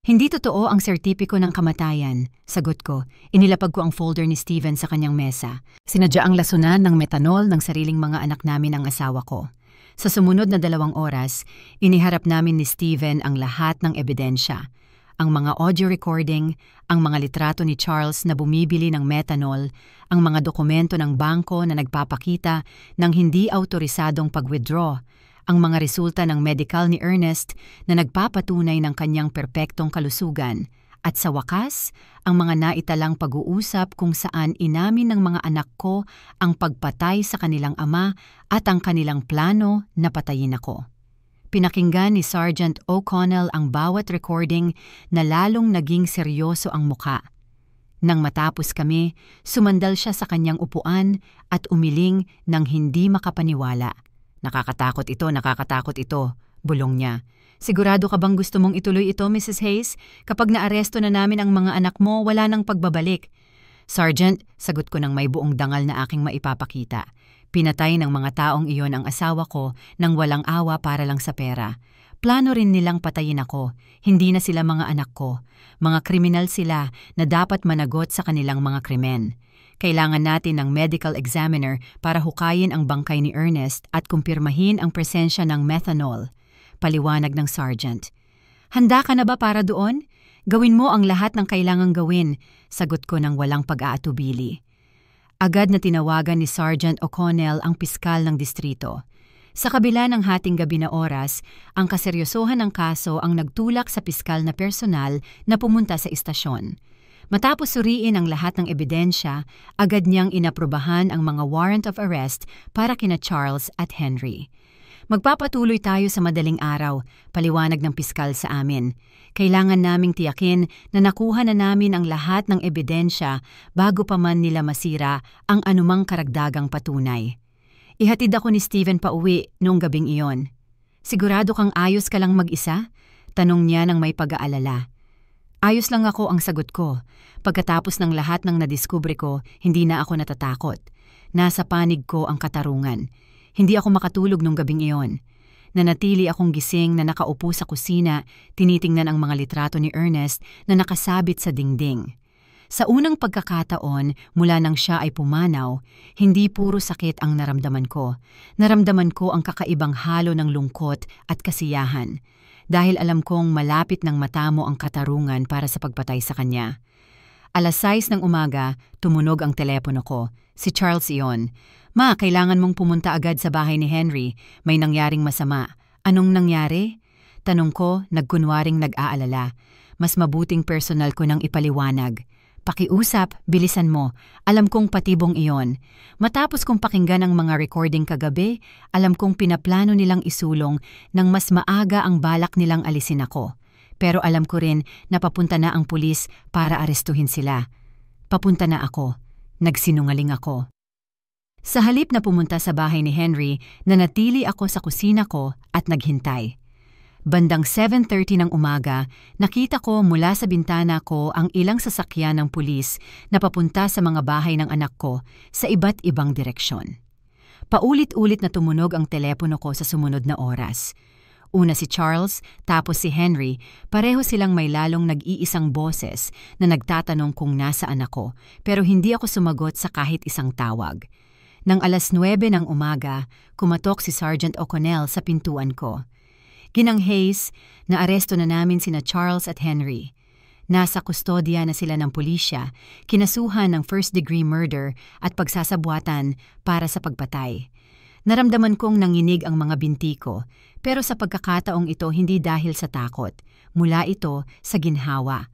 Hindi totoo ang sertipiko ng kamatayan, sagot ko. Inilapag ko ang folder ni Steven sa kanyang mesa. Sinadya ang lasunan ng metanol ng sariling mga anak namin ang asawa ko. Sa sumunod na 2 oras, iniharap namin ni Steven ang lahat ng ebidensya. Ang mga audio recording, ang mga litrato ni Charles na bumibili ng methanol, ang mga dokumento ng bangko na nagpapakita ng hindi autorisadong pag-withdraw, ang mga resulta ng medical ni Ernest na nagpapatunay ng kanyang perpektong kalusugan, at sa wakas, ang mga naitalang pag-uusap kung saan inamin ng mga anak ko ang pagpatay sa kanilang ama at ang kanilang plano na patayin ako. Pinakinggan ni Sergeant O'Connell ang bawat recording na lalong naging seryoso ang muka. Nang matapos kami, sumandal siya sa kanyang upuan at umiling nang hindi makapaniwala. Nakakatakot ito, bulong niya. Sigurado ka bang gusto mong ituloy ito, Mrs. Hayes? Kapag naaresto na namin ang mga anak mo, wala nang pagbabalik. Sergeant, sagot ko nang may buong dangal na aking maipapakita. Pinatay ng mga taong iyon ang asawa ko nang walang awa para lang sa pera. Plano rin nilang patayin ako. Hindi na sila mga anak ko. Mga kriminal sila na dapat managot sa kanilang mga krimen. Kailangan natin ng medical examiner para hukayin ang bangkay ni Ernest at kumpirmahin ang presensya ng methanol. Paliwanag ng sergeant. Handa ka na ba para doon? Gawin mo ang lahat ng kailangang gawin, sagot ko ng walang pag-aatubili. Agad na tinawagan ni Sergeant O'Connell ang piskal ng distrito. Sa kabila ng hating gabi na oras, ang kaseryosohan ng kaso ang nagtulak sa piskal na personal na pumunta sa istasyon. Matapos suriin ang lahat ng ebidensya, agad niyang inaprubahan ang mga warrant of arrest para kina Charles at Henry. Magpapatuloy tayo sa madaling araw, paliwanag ng piskal sa amin. Kailangan naming tiyakin na nakuha na namin ang lahat ng ebidensya bago pa man nila masira ang anumang karagdagang patunay. Ihatid ako ni Steven pauwi noong gabing iyon. Sigurado kang ayos ka lang mag-isa? Tanong niya nang may pag-aalala. Ayos lang ako ang sagot ko. Pagkatapos ng lahat ng nadiskubre ko, hindi na ako natatakot. Nasa panig ko ang katarungan. Hindi ako makatulog nung gabing iyon. Nanatili akong gising na nakaupo sa kusina, tinitingnan ang mga litrato ni Ernest na nakasabit sa dingding. Sa unang pagkakataon, mula nang siya ay pumanaw, hindi puro sakit ang naramdaman ko. Naramdaman ko ang kakaibang halo ng lungkot at kasiyahan. Dahil alam kong malapit ng matamo ang katarungan para sa pagpatay sa kanya. 6:00 ng umaga, tumunog ang telepono ko. Si Charles iyon. Ma, kailangan mong pumunta agad sa bahay ni Henry. May nangyaring masama. Anong nangyari? Tanong ko, nagkunwaring nag-aalala. Mas mabuting personal ko nang ipaliwanag. Pakiusap, bilisan mo. Alam kong patibong iyon. Matapos kong pakinggan ang mga recording kagabi, alam kong pinaplano nilang isulong nang mas maaga ang balak nilang alisin ako. Pero alam ko rin na papunta na ang pulis para arestuhin sila. Papunta na ako. Nagsinungaling ako. Sa halip na pumunta sa bahay ni Henry, nanatili ako sa kusina ko at naghintay. Bandang 7:30 ng umaga, nakita ko mula sa bintana ko ang ilang sasakyan ng pulis na papunta sa mga bahay ng anak ko sa iba't ibang direksyon. Paulit-ulit na tumunog ang telepono ko sa sumunod na oras. Una si Charles, tapos si Henry, pareho silang may lalong nag-iisang boses na nagtatanong kung nasaan ako, pero hindi ako sumagot sa kahit isang tawag. Nang 9:00 ng umaga, kumatok si Sergeant O'Connell sa pintuan ko. Ginang Hayes, naaresto na namin sina Charles at Henry. Nasa kustodya na sila ng pulisya, kinasuhan ng first-degree murder at pagsasabwatan para sa pagpatay. Naramdaman kong nanginig ang mga binti ko, pero sa pagkakataong ito hindi dahil sa takot. Mula ito sa ginhawa.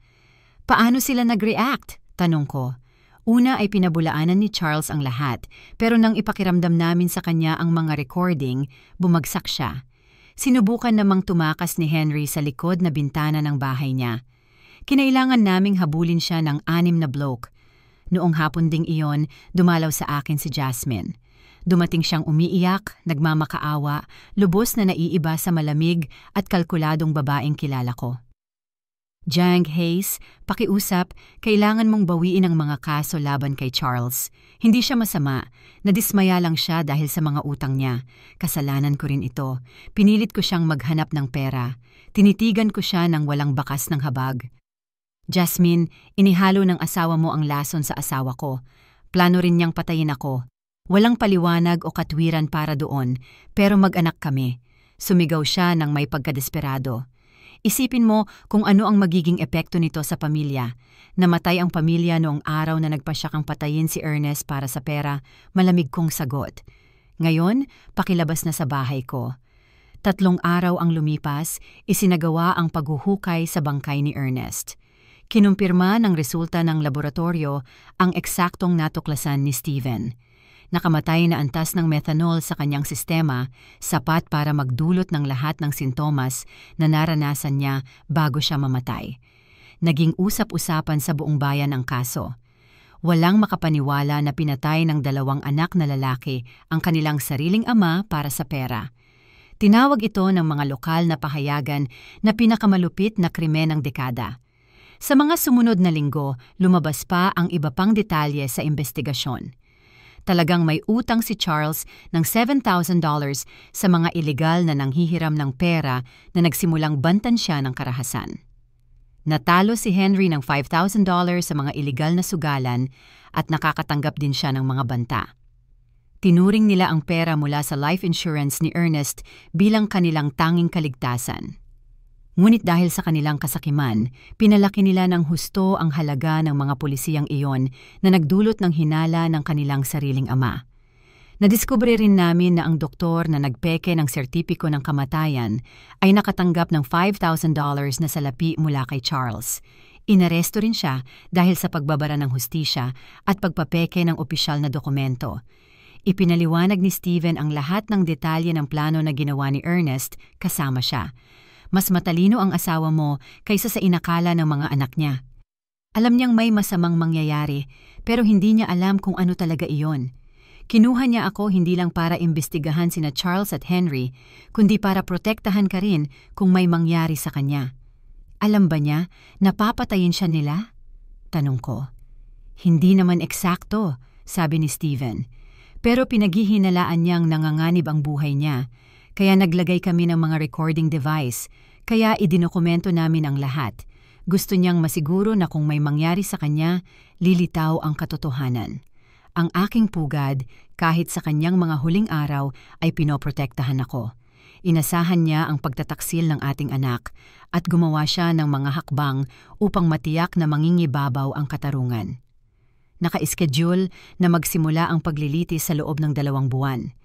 Paano sila nag-react? Tanong ko. Una ay pinabulaanan ni Charles ang lahat, pero nang ipakiramdam namin sa kanya ang mga recording, bumagsak siya. Sinubukan namang tumakas ni Henry sa likod na bintana ng bahay niya. Kinailangan naming habulin siya ng 6 na bloke. Noong hapon ding iyon, dumalaw sa akin si Jasmine. Dumating siyang umiiyak, nagmamakaawa, lubos na naiiba sa malamig at kalkuladong babaeng kilala ko. Jang Hayes, pakiusap, kailangan mong bawiin ang mga kaso laban kay Charles. Hindi siya masama, nadismaya lang siya dahil sa mga utang niya. Kasalanan ko rin ito. Pinilit ko siyang maghanap ng pera. Tinitigan ko siya ng walang bakas ng habag. Jasmine, inihalo ng asawa mo ang lason sa asawa ko. Plano rin niyang patayin ako. Walang paliwanag o katwiran para doon, pero mag-anak kami. Sumigaw siya ng may pagkadesperado. Isipin mo kung ano ang magiging epekto nito sa pamilya. Namatay ang pamilya noong araw na nagpasya kang patayin si Ernest para sa pera, malamig kong sagot. Ngayon, pakilabas na sa bahay ko. 3 araw ang lumipas, isinagawa ang paghuhukay sa bangkay ni Ernest. Kinumpirma ng resulta ng laboratorio ang eksaktong natuklasan ni Steven. Nakamatay na antas ng methanol sa kanyang sistema, sapat para magdulot ng lahat ng sintomas na naranasan niya bago siya mamatay. Naging usap-usapan sa buong bayan ang kaso. Walang makapaniwala na pinatay ng 2 anak na lalaki ang kanilang sariling ama para sa pera. Tinawag ito ng mga lokal na pahayagan na pinakamalupit na krimen ng dekada. Sa mga sumunod na linggo, lumabas pa ang iba pang detalye sa investigasyon. Talagang may utang si Charles ng $7,000 sa mga ilegal na nanghihiram ng pera na nagsimulang bantan siya ng karahasan. Natalo si Henry ng $5,000 sa mga ilegal na sugalan at nakakatanggap din siya ng mga banta. Tinuring nila ang pera mula sa life insurance ni Ernest bilang kanilang tanging kaligtasan. Ngunit dahil sa kanilang kasakiman, pinalaki nila ng husto ang halaga ng mga pulisiyang iyon na nagdulot ng hinala ng kanilang sariling ama. Nadiskubre rin namin na ang doktor na nagpeke ng sertipiko ng kamatayan ay nakatanggap ng $5,000 na salapi mula kay Charles. Inaresto rin siya dahil sa pagbabara ng hustisya at pagpapeke ng opisyal na dokumento. Ipinaliwanag ni Steven ang lahat ng detalye ng plano na ginawa ni Ernest kasama siya. Mas matalino ang asawa mo kaysa sa inakala ng mga anak niya. Alam niyang may masamang mangyayari pero hindi niya alam kung ano talaga iyon. Kinuha niya ako hindi lang para imbestigahan sina Charles at Henry, kundi para protektahan ka rin kung may mangyari sa kanya. Alam ba niya na papatayin siya nila? Tanong ko. Hindi naman eksakto, sabi ni Steven. Pero pinaghihinalaan niyang nanganganib ang buhay niya, kaya naglagay kami ng mga recording device, kaya idinokumento namin ang lahat. Gusto niyang masiguro na kung may mangyari sa kanya, lilitaw ang katotohanan. Ang aking pugad, kahit sa kanyang mga huling araw, ay pinoprotektahan ako. Inasahan niya ang pagtataksil ng ating anak at gumawa siya ng mga hakbang upang matiyak na mangingibabaw ang katarungan. Naka-schedule na magsimula ang paglilitis sa loob ng 2 buwan.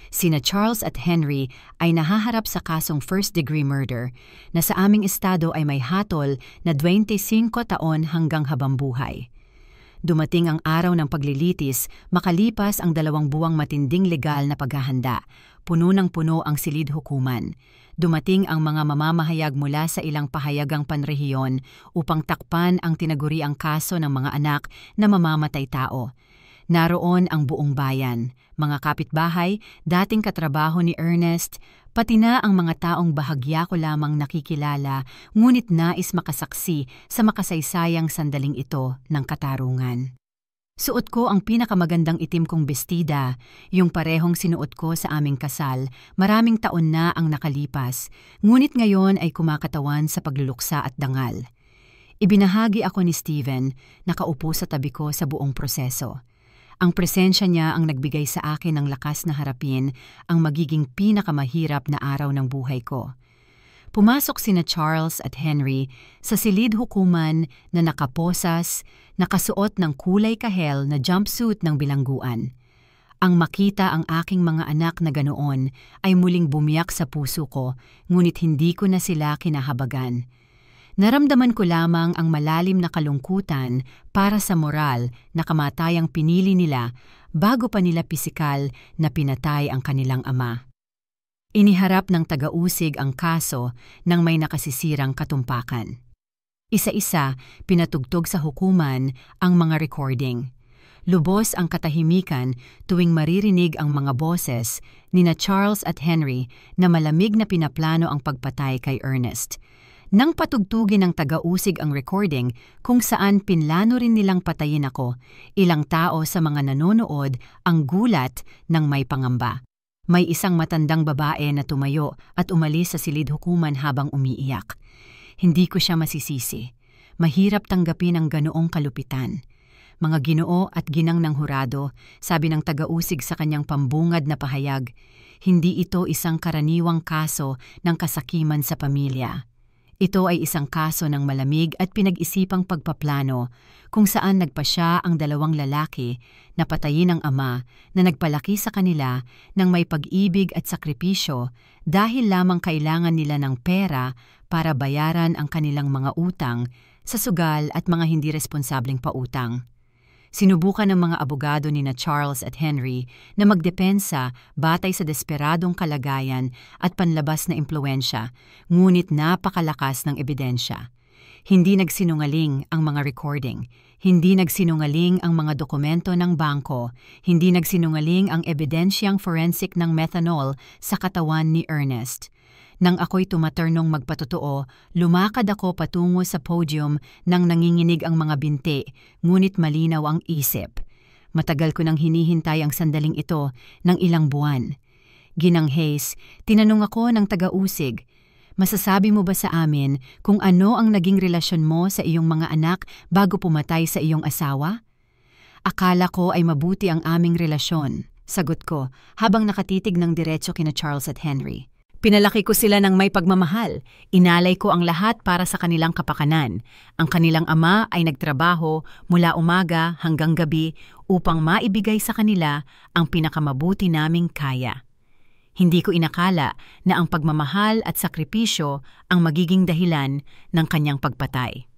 Sina Charles at Henry ay nahaharap sa kasong first-degree murder na sa aming estado ay may hatol na 25 taon hanggang habambuhay. Dumating ang araw ng paglilitis makalipas ang 2 buwang matinding legal na paghahanda. Puno ng puno ang silid hukuman. Dumating ang mga mamamahayag mula sa ilang pahayagang panrehiyon upang takpan ang tinaguriang kaso ng mga anak na mamamatay tao. Naroon ang buong bayan, mga kapitbahay, dating katrabaho ni Ernest, pati na ang mga taong bahagya ko lamang nakikilala ngunit nais makasaksi sa makasaysayang sandaling ito ng katarungan. Suot ko ang pinakamagandang itim kong bestida, yung parehong sinuot ko sa aming kasal. Maraming taon na ang nakalipas, ngunit ngayon ay kumakatawan sa pagluluksa at dangal. Ibinahagi ako ni Steven, nakaupo sa tabi ko sa buong proseso. Ang presensya niya ang nagbigay sa akin ng lakas na harapin ang magiging pinakamahirap na araw ng buhay ko. Pumasok sina Charles at Henry sa silid hukuman na nakaposas, nakasuot ng kulay kahel na jumpsuit ng bilangguan. Ang makita ang aking mga anak na ganoon ay muling bumiyak sa puso ko, ngunit hindi ko na sila kinahabagan. Naramdaman ko lamang ang malalim na kalungkutan para sa moral na kamatayang pinili nila bago pa nila pisikal na pinatay ang kanilang ama. Iniharap ng taga-usig ang kaso ng may nakasisirang katumpakan. Isa-isa, pinatugtog sa hukuman ang mga recording. Lubos ang katahimikan tuwing maririnig ang mga boses nina Charles at Henry na malamig na pinaplano ang pagpatay kay Ernest. Nang patugtugin ng taga-usig ang recording kung saan pinlano rin nilang patayin ako, ilang tao sa mga nanonood ang gulat ng may pangamba. May isang matandang babae na tumayo at umalis sa silid hukuman habang umiiyak. Hindi ko siya masisisi. Mahirap tanggapin ang ganoong kalupitan. Mga Ginoo at ginang ng hurado, sabi ng taga-usig sa kanyang pambungad na pahayag, hindi ito isang karaniwang kaso ng kasakiman sa pamilya. Ito ay isang kaso ng malamig at pinag-isipang pagpaplano kung saan nagpasya ang 2 lalaki na patayin ang ama na nagpalaki sa kanila ng may pag-ibig at sakripisyo dahil lamang kailangan nila ng pera para bayaran ang kanilang mga utang sa sugal at mga hindi responsableng pautang. Sinubukan ng mga abogado nina Charles at Henry na magdepensa batay sa desperadong kalagayan at panlabas na impluwensya, ngunit napakalakas ng ebidensya. Hindi nagsinungaling ang mga recording, hindi nagsinungaling ang mga dokumento ng bangko, hindi nagsinungaling ang ebidensyang forensic ng methanol sa katawan ni Ernest. Nang ako'y tumaternong magpatotoo, lumakad ako patungo sa podium nang nanginginig ang mga binti, ngunit malinaw ang isip. Matagal ko nang hinihintay ang sandaling ito ng ilang buwan. Ginang Hayes, tinanong ako ng taga-usig, masasabi mo ba sa amin kung ano ang naging relasyon mo sa iyong mga anak bago pumatay sa iyong asawa? Akala ko ay mabuti ang aming relasyon, sagot ko habang nakatitig ng diretso kina Charles at Henry. Pinalaki ko sila ng may pagmamahal. Inalay ko ang lahat para sa kanilang kapakanan. Ang kanilang ama ay nagtrabaho mula umaga hanggang gabi upang maibigay sa kanila ang pinakamabuti naming kaya. Hindi ko inakala na ang pagmamahal at sakripisyo ang magiging dahilan ng kanyang pagpatay.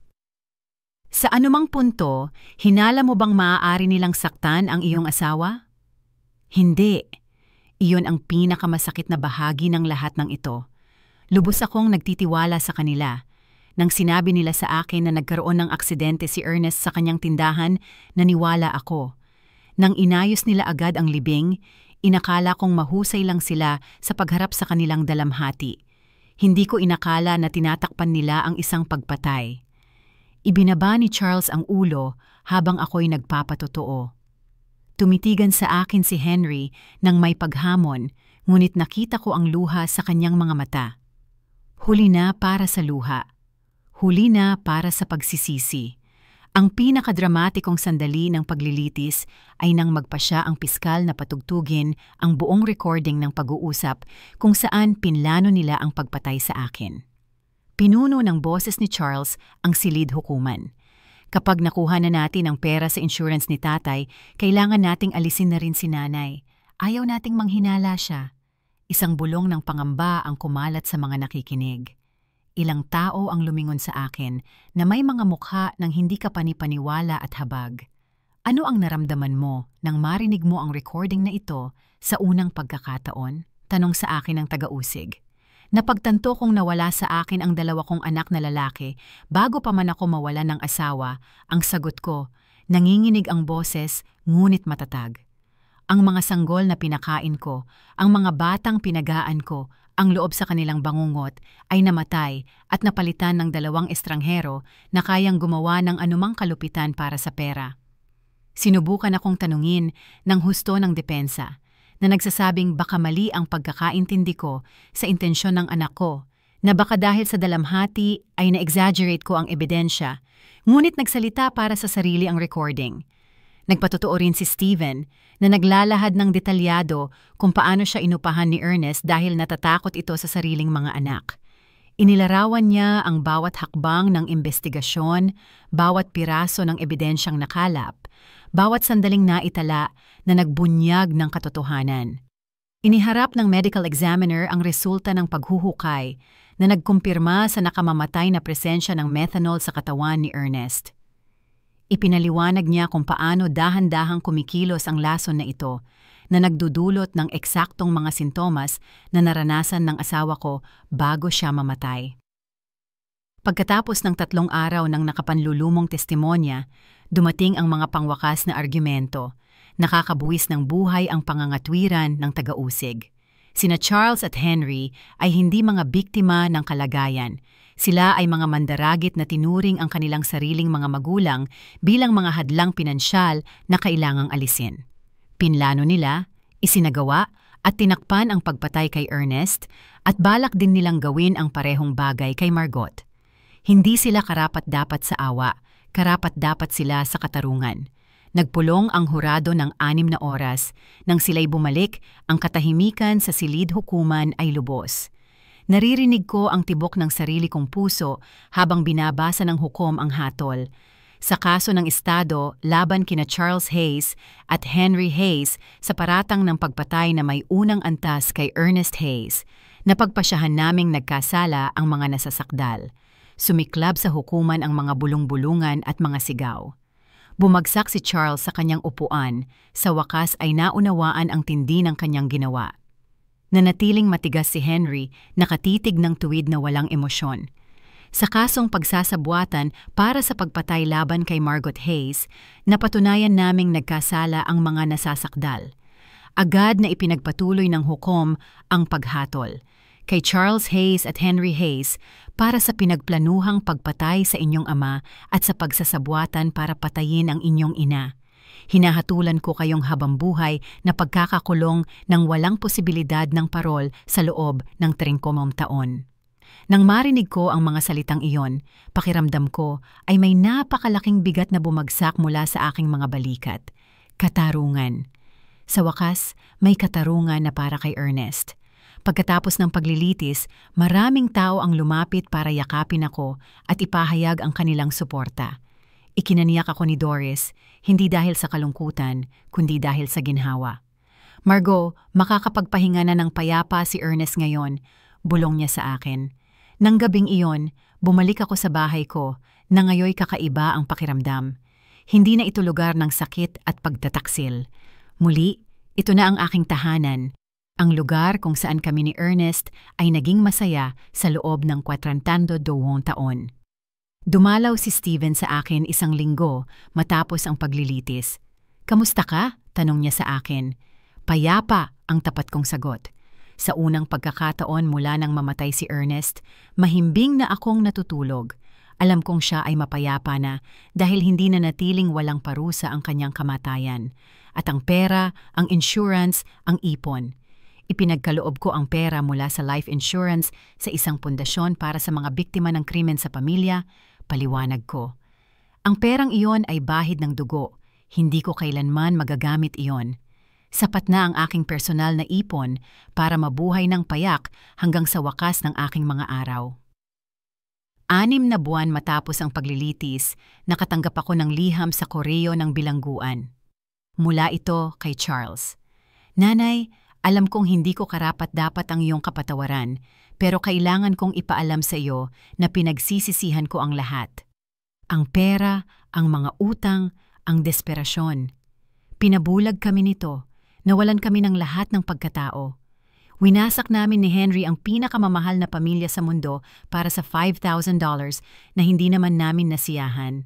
Sa anumang punto, hinala mo bang maaari nilang saktan ang iyong asawa? Hindi. Iyon ang pinakamasakit na bahagi ng lahat ng ito. Lubos akong nagtitiwala sa kanila. Nang sinabi nila sa akin na nagkaroon ng aksidente si Ernest sa kanyang tindahan, naniwala ako. Nang inayos nila agad ang libing, inakala kong mahusay lang sila sa pagharap sa kanilang dalamhati. Hindi ko inakala na tinatakpan nila ang isang pagpatay. Ibinaba ni Charles ang ulo habang ako'y nagpapatotoo. Tumitigan sa akin si Henry nang may paghamon, ngunit nakita ko ang luha sa kanyang mga mata. Huli na para sa luha. Huli na para sa pagsisisi. Ang pinakadramatikong sandali ng paglilitis ay nang magpasya ang piskal na patugtugin ang buong recording ng pag-uusap kung saan pinlano nila ang pagpatay sa akin. Pinuno ng boses ni Charles ang silid hukuman. Kapag nakuha na natin ang pera sa insurance ni tatay, kailangan nating alisin na rin si nanay. Ayaw nating manghinala siya. Isang bulong ng pangamba ang kumalat sa mga nakikinig. Ilang tao ang lumingon sa akin na may mga mukha ng hindi ka panipaniwala at habag. Ano ang naramdaman mo nang marinig mo ang recording na ito sa unang pagkakataon? Tanong sa akin ng taga-usig. Napagtanto kong nawala sa akin ang 2 kong anak na lalaki bago pa man ako mawala ng asawa. Ang sagot ko, nanginginig ang boses ngunit matatag. Ang mga sanggol na pinakain ko, ang mga batang pinagaan ko, ang loob sa kanilang bangungot ay namatay at napalitan ng 2 estranghero na kayang gumawa ng anumang kalupitan para sa pera. Sinubukan akong tanungin ng husto ng depensa, na nagsasabing baka mali ang pagkakaintindi ko sa intensyon ng anak ko, na baka dahil sa dalamhati ay na-exaggerate ko ang ebidensya, ngunit nagsalita para sa sarili ang recording. Nagpatotoo rin si Steven na naglalahad ng detalyado kung paano siya inupahan ni Ernest dahil natatakot ito sa sariling mga anak. Inilarawan niya ang bawat hakbang ng investigasyon, bawat piraso ng ebidensyang nakalap, bawat sandaling naitala na nagbunyag ng katotohanan. Iniharap ng medical examiner ang resulta ng paghuhukay na nagkumpirma sa nakamamatay na presensya ng methanol sa katawan ni Ernest. Ipinaliwanag niya kung paano dahan-dahang kumikilos ang lason na ito na nagdudulot ng eksaktong mga sintomas na naranasan ng asawa ko bago siya mamatay. Pagkatapos ng 3 araw ng nakapanlulumong testimonya, dumating ang mga pangwakas na argumento. Nakakabuwis ng buhay ang pangangatwiran ng taga-usig. Sina Charles at Henry ay hindi mga biktima ng kalagayan. Sila ay mga mandaragit na tinuring ang kanilang sariling mga magulang bilang mga hadlang pinansyal na kailangang alisin. Pinlano nila, isinagawa at tinakpan ang pagpatay kay Ernest at balak din nilang gawin ang parehong bagay kay Margot. Hindi sila karapat-dapat sa awa, karapat-dapat sila sa katarungan. Nagpulong ang hurado ng 6 na oras. Nang sila'y bumalik, ang katahimikan sa silid hukuman ay lubos. Naririnig ko ang tibok ng sarili kong puso habang binabasa ng hukom ang hatol. Sa kaso ng Estado laban kina Charles Hayes at Henry Hayes sa paratang ng pagpatay na may unang antas kay Ernest Hayes, napagpasyahan naming nagkasala ang mga nasasakdal. Sumiklab sa hukuman ang mga bulong-bulungan at mga sigaw. Bumagsak si Charles sa kanyang upuan, sa wakas ay naunawaan ang tindi ng kanyang ginawa. Nanatiling matigas si Henry, nakatitig ng tuwid na walang emosyon. Sa kasong pagsasabuatan para sa pagpatay laban kay Margot Hayes, napatunayan naming nagkasala ang mga nasasakdal. Agad na ipinagpatuloy ng hukom ang paghatol kay Charles Hayes at Henry Hayes para sa pinagplanuhang pagpatay sa inyong ama at sa pagsasabuatan para patayin ang inyong ina. Hinahatulan ko kayong habambuhay na pagkakakulong ng walang posibilidad ng parol sa loob ng 30 taon. Nang marinig ko ang mga salitang iyon, pakiramdam ko ay may napakalaking bigat na bumagsak mula sa aking mga balikat. Katarungan. Sa wakas, may katarungan na para kay Ernest. Pagkatapos ng paglilitis, maraming tao ang lumapit para yakapin ako at ipahayag ang kanilang suporta. Ikinaniyak ako ni Doris, hindi dahil sa kalungkutan, kundi dahil sa ginhawa. "Margo, makakapagpahinga na ng payapa si Ernest ngayon," bulong niya sa akin. Nang gabing iyon, bumalik ako sa bahay ko, na ngayoy kakaiba ang pakiramdam. Hindi na ito lugar ng sakit at pagtataksil. Muli, ito na ang aking tahanan, ang lugar kung saan kami ni Ernest ay naging masaya sa loob ng 42 taon. Dumalaw si Steven sa akin isang linggo matapos ang paglilitis. "Kamusta ka?" tanong niya sa akin. "Payapa," ang tapat kong sagot. Sa unang pagkakataon mula nang mamatay si Ernest, mahimbing na akong natutulog. Alam kong siya ay mapayapa na dahil hindi na natiling walang parusa ang kanyang kamatayan. At ang pera, ang insurance, ang ipon. Ipinagkaloob ko ang pera mula sa life insurance sa isang pundasyon para sa mga biktima ng krimen sa pamilya, paliwanag ko. Ang perang iyon ay bahid ng dugo. Hindi ko kailanman magagamit iyon. Sapat na ang aking personal na ipon para mabuhay ng payak hanggang sa wakas ng aking mga araw. 6 na buwan matapos ang paglilitis, nakatanggap ako ng liham sa koreo ng bilangguan. Mula ito kay Charles. "Nanay, alam kong hindi ko karapat-dapat ang iyong kapatawaran, pero kailangan kong ipaalam sa iyo na pinagsisisihan ko ang lahat. Ang pera, ang mga utang, ang desperasyon. Pinabulag kami nito. Nawalan kami ng lahat ng pagkatao. Winasak namin ni Henry ang pinakamamahal na pamilya sa mundo para sa $5,000 na hindi naman namin nasiyahan.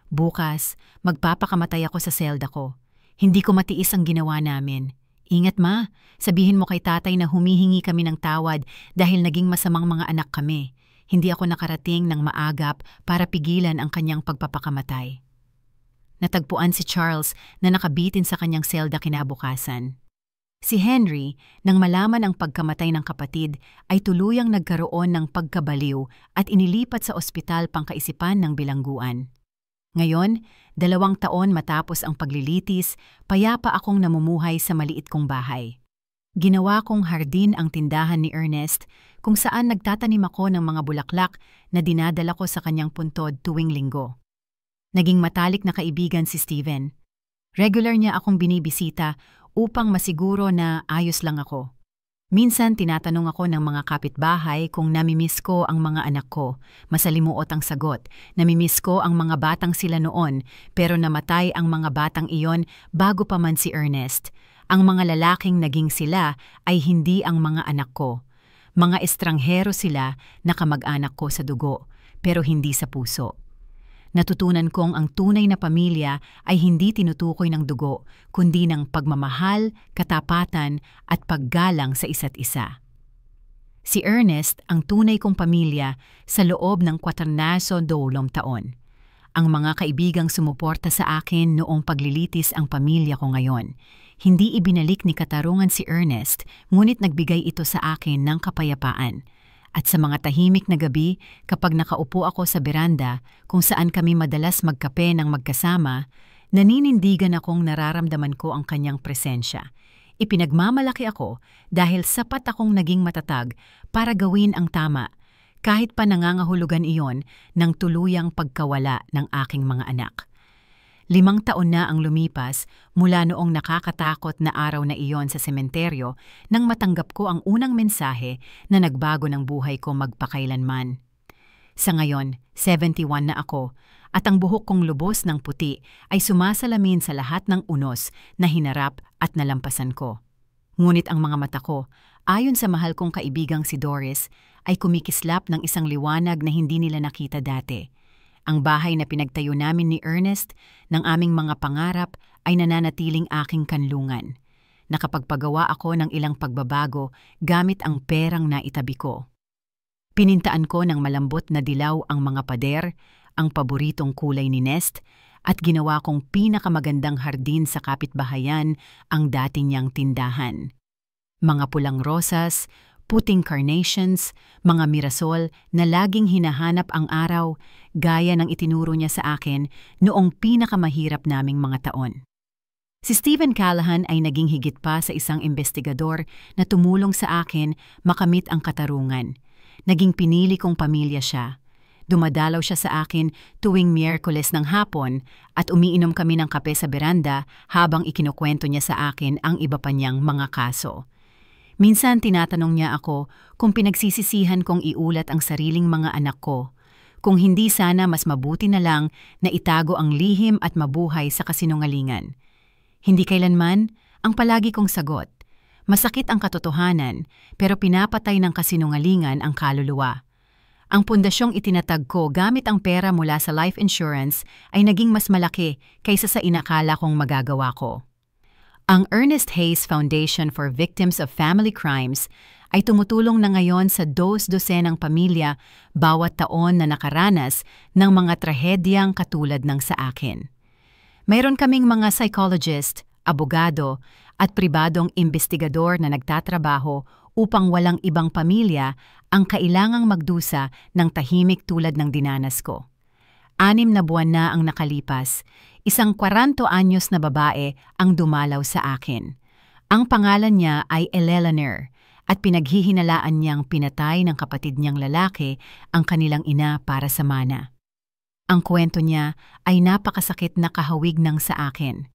Bukas, magpapakamatay ako sa selda ko. Hindi ko matiis ang ginawa namin. Ingat ma, sabihin mo kay tatay na humihingi kami ng tawad dahil naging masamang mga anak kami. Hindi ako nakarating ng maagap para pigilan ang kanyang pagpapakamatay." Natagpuan si Charles na nakabitin sa kanyang selda kinabukasan. Si Henry, nang malaman ang pagkamatay ng kapatid, ay tuluyang nagkaroon ng pagkabaliw at inilipat sa ospital pangkaisipan ng bilangguan. Ngayon, 2 taon matapos ang paglilitis, payapa akong namumuhay sa maliit kong bahay. Ginawa kong hardin ang tindahan ni Ernest kung saan nagtatanim ako ng mga bulaklak na dinadala ko sa kanyang puntod tuwing linggo. Naging matalik na kaibigan si Steven. Regular niya akong binibisita upang masiguro na ayos lang ako. Minsan tinatanong ako ng mga kapitbahay kung namimiss ko ang mga anak ko. Masalimuot ang sagot. Namimiss ko ang mga batang sila noon, pero namatay ang mga batang iyon bago pa man si Ernest. Ang mga lalaking naging sila ay hindi ang mga anak ko. Mga estranghero sila na kamag-anak ko sa dugo, pero hindi sa puso. Natutunan kong ang tunay na pamilya ay hindi tinutukoy ng dugo, kundi ng pagmamahal, katapatan at paggalang sa isa't isa. Si Ernest ang tunay kong pamilya sa loob ng 42 taon. Ang mga kaibigang sumuporta sa akin noong paglilitis ang pamilya ko ngayon. Hindi ibinalik ni katarungan si Ernest, ngunit nagbigay ito sa akin ng kapayapaan. At sa mga tahimik na gabi, kapag nakaupo ako sa beranda kung saan kami madalas magkape ng magkasama, naninindigan akong nararamdaman ko ang kanyang presensya. Ipinagmamalaki ako dahil sapat akong naging matatag para gawin ang tama, kahit pa nangangahulugan iyon ng tuluyang pagkawala ng aking mga anak. 5 taon na ang lumipas mula noong nakakatakot na araw na iyon sa sementeryo nang matanggap ko ang unang mensahe na nagbago ng buhay ko magpakailanman. Sa ngayon, 71 na ako at ang buhok kong lubos ng puti ay sumasalamin sa lahat ng unos na hinarap at nalampasan ko. Ngunit ang mga mata ko, ayon sa mahal kong kaibigang si Doris, ay kumikislap ng isang liwanag na hindi nila nakita dati. Ang bahay na pinagtayo namin ni Ernest ng aming mga pangarap ay nananatiling aking kanlungan. Nakapagpagawa ako ng ilang pagbabago gamit ang perang naitabi ko. Pinintaan ko ng malambot na dilaw ang mga pader, ang paboritong kulay ni Nest, at ginawa kong pinakamagandang hardin sa kapitbahayan ang dati niyang tindahan. Mga pulang rosas, puting carnations, mga mirasol na laging hinahanap ang araw, gaya ng itinuro niya sa akin noong pinakamahirap naming mga taon. Si Stephen Callahan ay naging higit pa sa isang investigador na tumulong sa akin makamit ang katarungan. Naging pinili kong pamilya siya. Dumadalaw siya sa akin tuwing Miyerkules ng hapon at umiinom kami ng kape sa beranda habang ikinukwento niya sa akin ang iba pa niyang mga kaso. Minsan tinatanong niya ako kung pinagsisisihan kong iulat ang sariling mga anak ko. Kung hindi sana mas mabuti na lang na itago ang lihim at mabuhay sa kasinungalingan. Hindi kailanman ang palagi kong sagot. Masakit ang katotohanan pero pinapatay ng kasinungalingan ang kaluluwa. Ang pundasyong itinatag ko gamit ang pera mula sa life insurance ay naging mas malaki kaysa sa inakala kong magagawa ko. Ang Ernest Hayes Foundation for Victims of Family Crimes ay tumutulong na ngayon sa 2 dosenang pamilya bawat taon na nakaranas ng mga trahedyang katulad ng sa akin. Mayroon kaming mga psychologist, abogado, at pribadong investigador na nagtatrabaho upang walang ibang pamilya ang kailangang magdusa ng tahimik tulad ng dinanas ko. 6 na buwan na ang nakalipas, isang 40 anyos na babae ang dumalaw sa akin. Ang pangalan niya ay Eleanor at pinaghihinalaan niyang pinatay ng kapatid niyang lalaki ang kanilang ina para sa mana. Ang kwento niya ay napakasakit na kahawig ng sa akin.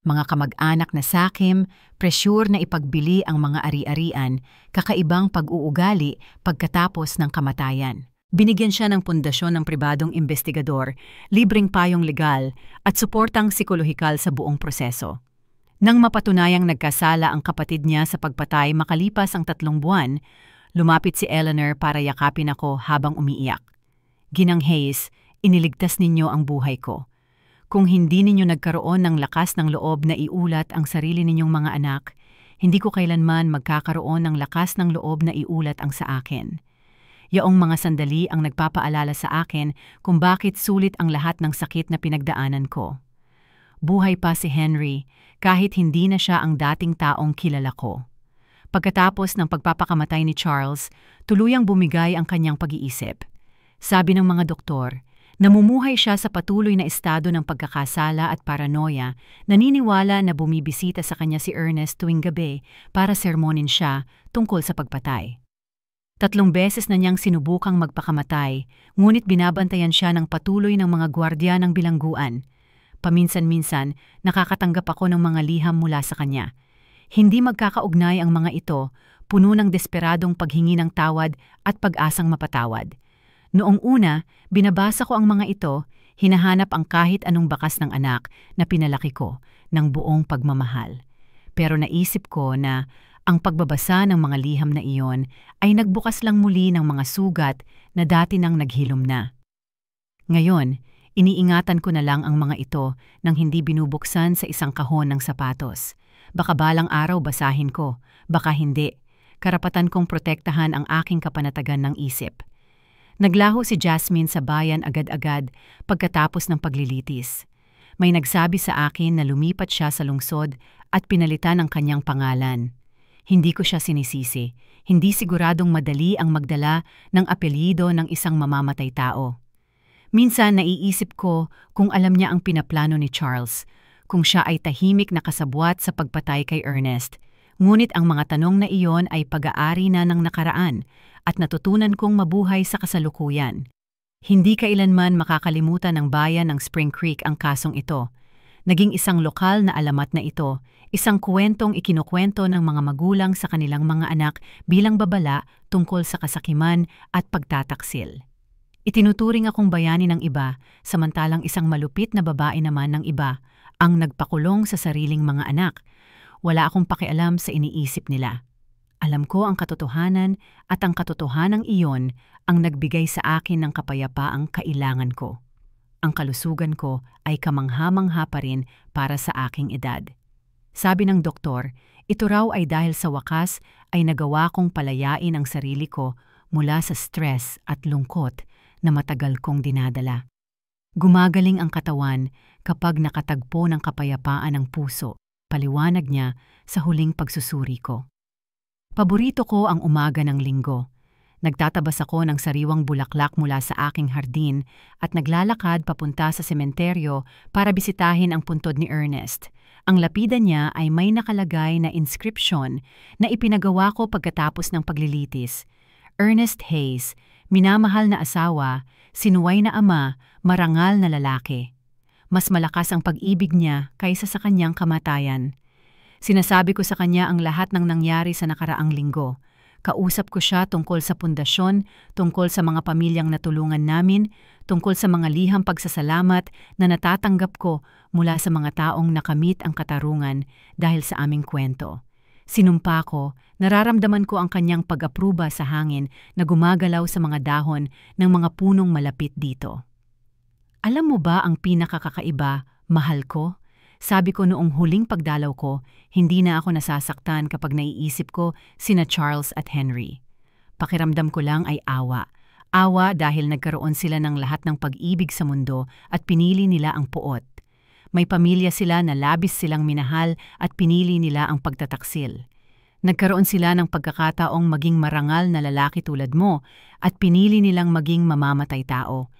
Mga kamag-anak na sakim, presyur na ipagbili ang mga ari-arian, kakaibang pag-uugali pagkatapos ng kamatayan. Binigyan siya ng pundasyon ng pribadong investigador, libreng payong legal at suportang psikolohikal sa buong proseso. Nang mapatunayang nagkasala ang kapatid niya sa pagpatay makalipas ang 3 buwan, lumapit si Eleanor para yakapin ako habang umiiyak. Ginang Hayes, iniligtas ninyo ang buhay ko. Kung hindi ninyo nagkaroon ng lakas ng loob na iulat ang sarili ninyong mga anak, hindi ko kailanman magkakaroon ng lakas ng loob na iulat ang sa akin. Yaong mga sandali ang nagpapaalala sa akin kung bakit sulit ang lahat ng sakit na pinagdaanan ko. Buhay pa si Henry kahit hindi na siya ang dating taong kilala ko. Pagkatapos ng pagpapakamatay ni Charles, tuluyang bumigay ang kanyang pag-iisip. Sabi ng mga doktor, namumuhay siya sa patuloy na estado ng pagkakasala at paranoia, naniniwala na bumibisita sa kanya si Ernest tuwing gabi para sermonin siya tungkol sa pagpatay. 3 beses na niyang sinubukang magpakamatay, ngunit binabantayan siya ng patuloy ng mga gwardya ng bilangguan. Paminsan-minsan, nakakatanggap ako ng mga liham mula sa kanya. Hindi magkakaugnay ang mga ito, puno ng desperadong paghingi ng tawad at pag-asang mapatawad. Noong una, binabasa ko ang mga ito, hinahanap ang kahit anong bakas ng anak na pinalaki ko ng buong pagmamahal. Pero naisip ko na ang pagbabasa ng mga liham na iyon ay nagbukas lang muli ng mga sugat na dati nang naghilom na. Ngayon, iniingatan ko na lang ang mga ito nang hindi binubuksan sa isang kahon ng sapatos. Baka balang araw basahin ko, baka hindi. Karapatan kong protektahan ang aking kapanatagan ng isip. Naglaho si Jasmine sa bayan agad-agad pagkatapos ng paglilitis. May nagsabi sa akin na lumipat siya sa lungsod at pinalitan ang kanyang pangalan. Hindi ko siya sinisisi. Hindi siguradong madali ang magdala ng apelyido ng isang mamamatay tao. Minsan naiisip ko kung alam niya ang pinaplano ni Charles, kung siya ay tahimik na kasabwat sa pagpatay kay Ernest. Ngunit ang mga tanong na iyon ay pag-aari na ng nakaraan at natutunan kong mabuhay sa kasalukuyan. Hindi kailanman makakalimutan ng bayan ng Spring Creek ang kasong ito. Naging isang lokal na alamat na ito, isang kwentong ikinukwento ng mga magulang sa kanilang mga anak bilang babala tungkol sa kasakiman at pagtataksil. Itinuturing akong bayani ng iba, samantalang isang malupit na babae naman ng iba ang nagpakulong sa sariling mga anak. Wala akong pakialam sa iniisip nila. Alam ko ang katotohanan at ang katotohanang iyon ang nagbigay sa akin ng kapayapaang kailangan ko. Ang kalusugan ko ay kamangha-mangha pa rin para sa aking edad. Sabi ng doktor, ito raw ay dahil sa wakas ay nagawa kong palayain ang sarili ko mula sa stress at lungkot na matagal kong dinadala. Gumagaling ang katawan kapag nakatagpo ng kapayapaan ng puso, paliwanag niya sa huling pagsusuri ko. Paborito ko ang umaga ng linggo. Nagtatabas ako ng sariwang bulaklak mula sa aking hardin at naglalakad papunta sa sementeryo para bisitahin ang puntod ni Ernest. Ang lapida niya ay may nakalagay na inscription na ipinagawa ko pagkatapos ng paglilitis. Ernest Hayes, minamahal na asawa, sinuway na ama, marangal na lalaki. Mas malakas ang pag-ibig niya kaysa sa kanyang kamatayan. Sinasabi ko sa kanya ang lahat ng nangyari sa nakaraang linggo. Kausap ko siya tungkol sa pundasyon, tungkol sa mga pamilyang natulungan namin, tungkol sa mga liham pagsasalamat na natatanggap ko mula sa mga taong nakamit ang katarungan dahil sa aming kwento. Sinumpa ko, nararamdaman ko ang kanyang pag-apruba sa hangin na gumagalaw sa mga dahon ng mga punong malapit dito. Alam mo ba ang pinakakakaiba, mahal ko? Sabi ko noong huling pagdalaw ko, hindi na ako nasasaktan kapag naiisip ko sina Charles at Henry. Pakiramdam ko lang ay awa. Awa dahil nagkaroon sila ng lahat ng pag-ibig sa mundo at pinili nila ang puot. May pamilya sila na labis silang minahal at pinili nila ang pagtataksil. Nagkaroon sila ng pagkakataong maging marangal na lalaki tulad mo at pinili nilang maging mamamatay tao.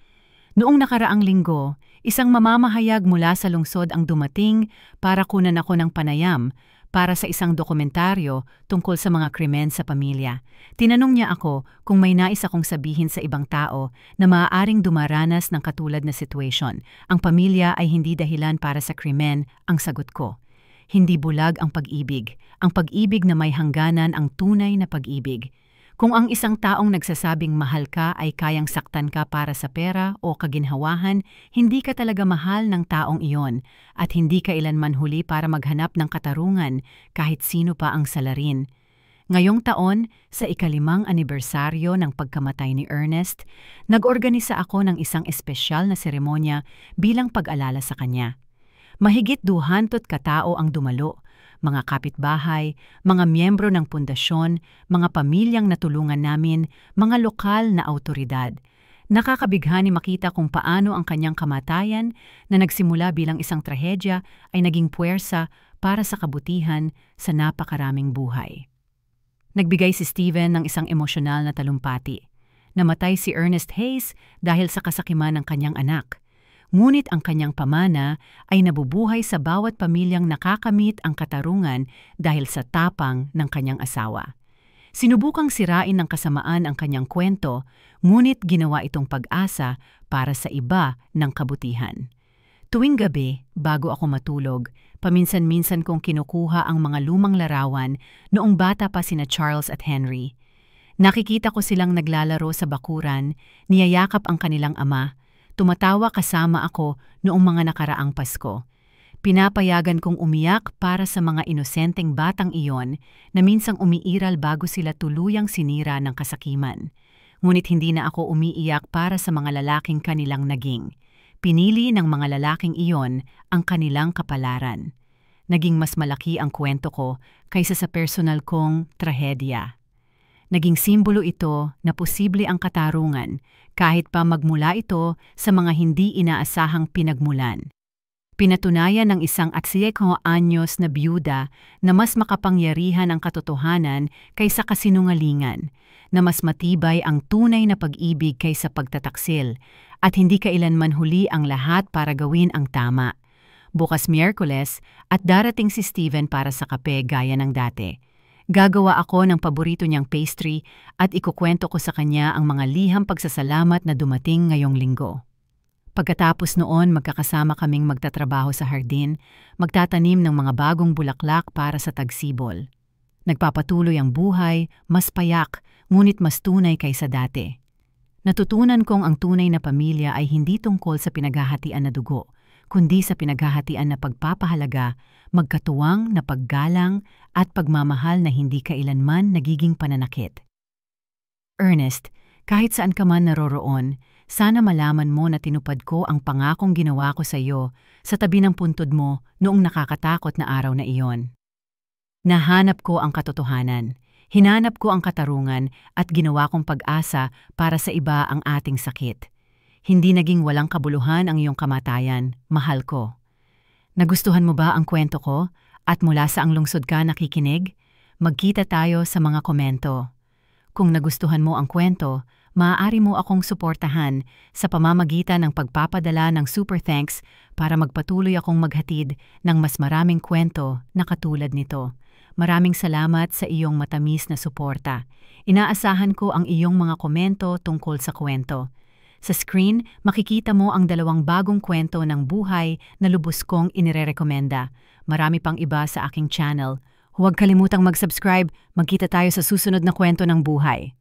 Noong nakaraang linggo, isang mamamahayag mula sa lungsod ang dumating para kunan ako ng panayam para sa isang dokumentaryo tungkol sa mga krimen sa pamilya. Tinanong niya ako kung may nais akong sabihin sa ibang tao na maaaring dumaranas ng katulad na sitwasyon. Ang pamilya ay hindi dahilan para sa krimen, ang sagot ko. Hindi bulag ang pag-ibig. Ang pag-ibig na may hangganan ang tunay na pag-ibig. Kung ang isang taong nagsasabing mahal ka ay kayang saktan ka para sa pera o kaginhawahan, hindi ka talaga mahal ng taong iyon at hindi ka ilanman huli para maghanap ng katarungan kahit sino pa ang salarin. Ngayong taon, sa ika-5 anibersaryo ng pagkamatay ni Ernest, nag-organisa ako ng isang espesyal na seremonya bilang pag-alala sa kanya. Mahigit 200 katao ang dumalo. Mga kapitbahay, mga miyembro ng pundasyon, mga pamilyang natulungan namin, mga lokal na awtoridad. Nakakabighani makita kung paano ang kanyang kamatayan na nagsimula bilang isang trahedya ay naging puwersa para sa kabutihan sa napakaraming buhay. Nagbigay si Steven ng isang emosyonal na talumpati. Namatay si Ernest Hayes dahil sa kasakiman ng kanyang anak. Ngunit ang kanyang pamana ay nabubuhay sa bawat pamilyang nakakamit ang katarungan dahil sa tapang ng kanyang asawa. Sinubukang sirain ng kasamaan ang kanyang kwento, ngunit ginawa itong pag-asa para sa iba ng kabutihan. Tuwing gabi, bago ako matulog, paminsan-minsan kong kinukuha ang mga lumang larawan noong bata pa sina Charles at Henry. Nakikita ko silang naglalaro sa bakuran, niyayakap ang kanilang ama. Tumatawa kasama ako noong mga nakaraang Pasko. Pinapayagan kong umiyak para sa mga inosenteng batang iyon na minsang umiiral bago sila tuluyang sinira ng kasakiman. Ngunit hindi na ako umiiyak para sa mga lalaking kanilang naging. Pinili ng mga lalaking iyon ang kanilang kapalaran. Naging mas malaki ang kwento ko kaysa sa personal kong trahedya. Naging simbolo ito na posible ang katarungan kahit pa magmula ito sa mga hindi inaasahang pinagmulan. Pinatunayan ng isang 85 anyos na biyuda na mas makapangyarihan ang katotohanan kaysa kasinungalingan, na mas matibay ang tunay na pag-ibig kaysa pagtataksil, at hindi kailanman huli ang lahat para gawin ang tama. Bukas Miyerkules at darating si Steven para sa kape gaya ng dati. Gagawa ako ng paborito niyang pastry at ikukwento ko sa kanya ang mga liham pagsasalamat na dumating ngayong linggo. Pagkatapos noon, magkakasama kaming magtatrabaho sa hardin, magtatanim ng mga bagong bulaklak para sa tagsibol. Nagpapatuloy ang buhay, mas payak, ngunit mas tunay kaysa dati. Natutunan kong ang tunay na pamilya ay hindi tungkol sa pinaghahatian na dugo, kundi sa pinaghahatian na pagpapahalaga, magkatuwang na paggalang at pagmamahal na hindi kailanman nagiging pananakit. Ernest, kahit saan ka man naroroon, sana malaman mo na tinupad ko ang pangakong ginawa ko sa iyo sa tabi ng puntod mo noong nakakatakot na araw na iyon. Nahanap ko ang katotohanan, hinanap ko ang katarungan at ginawa kong pag-asa para sa iba ang ating sakit. Hindi naging walang kabuluhan ang iyong kamatayan, mahal ko. Nagustuhan mo ba ang kwento ko at mula sa ang lungsod ka nakikinig? Magkita tayo sa mga komento. Kung nagustuhan mo ang kwento, Maaari mo akong suportahan sa pamamagitan ng pagpapadala ng super thanks para magpatuloy akong maghatid ng mas maraming kwento na katulad nito. Maraming salamat sa iyong matamis na suporta. Inaasahan ko ang iyong mga komento tungkol sa kwento. Sa screen, makikita mo ang 2 bagong kwento ng buhay na lubos kong inirerekomenda. Marami pang iba sa aking channel. Huwag kalimutang mag-subscribe. Magkita tayo sa susunod na kwento ng buhay.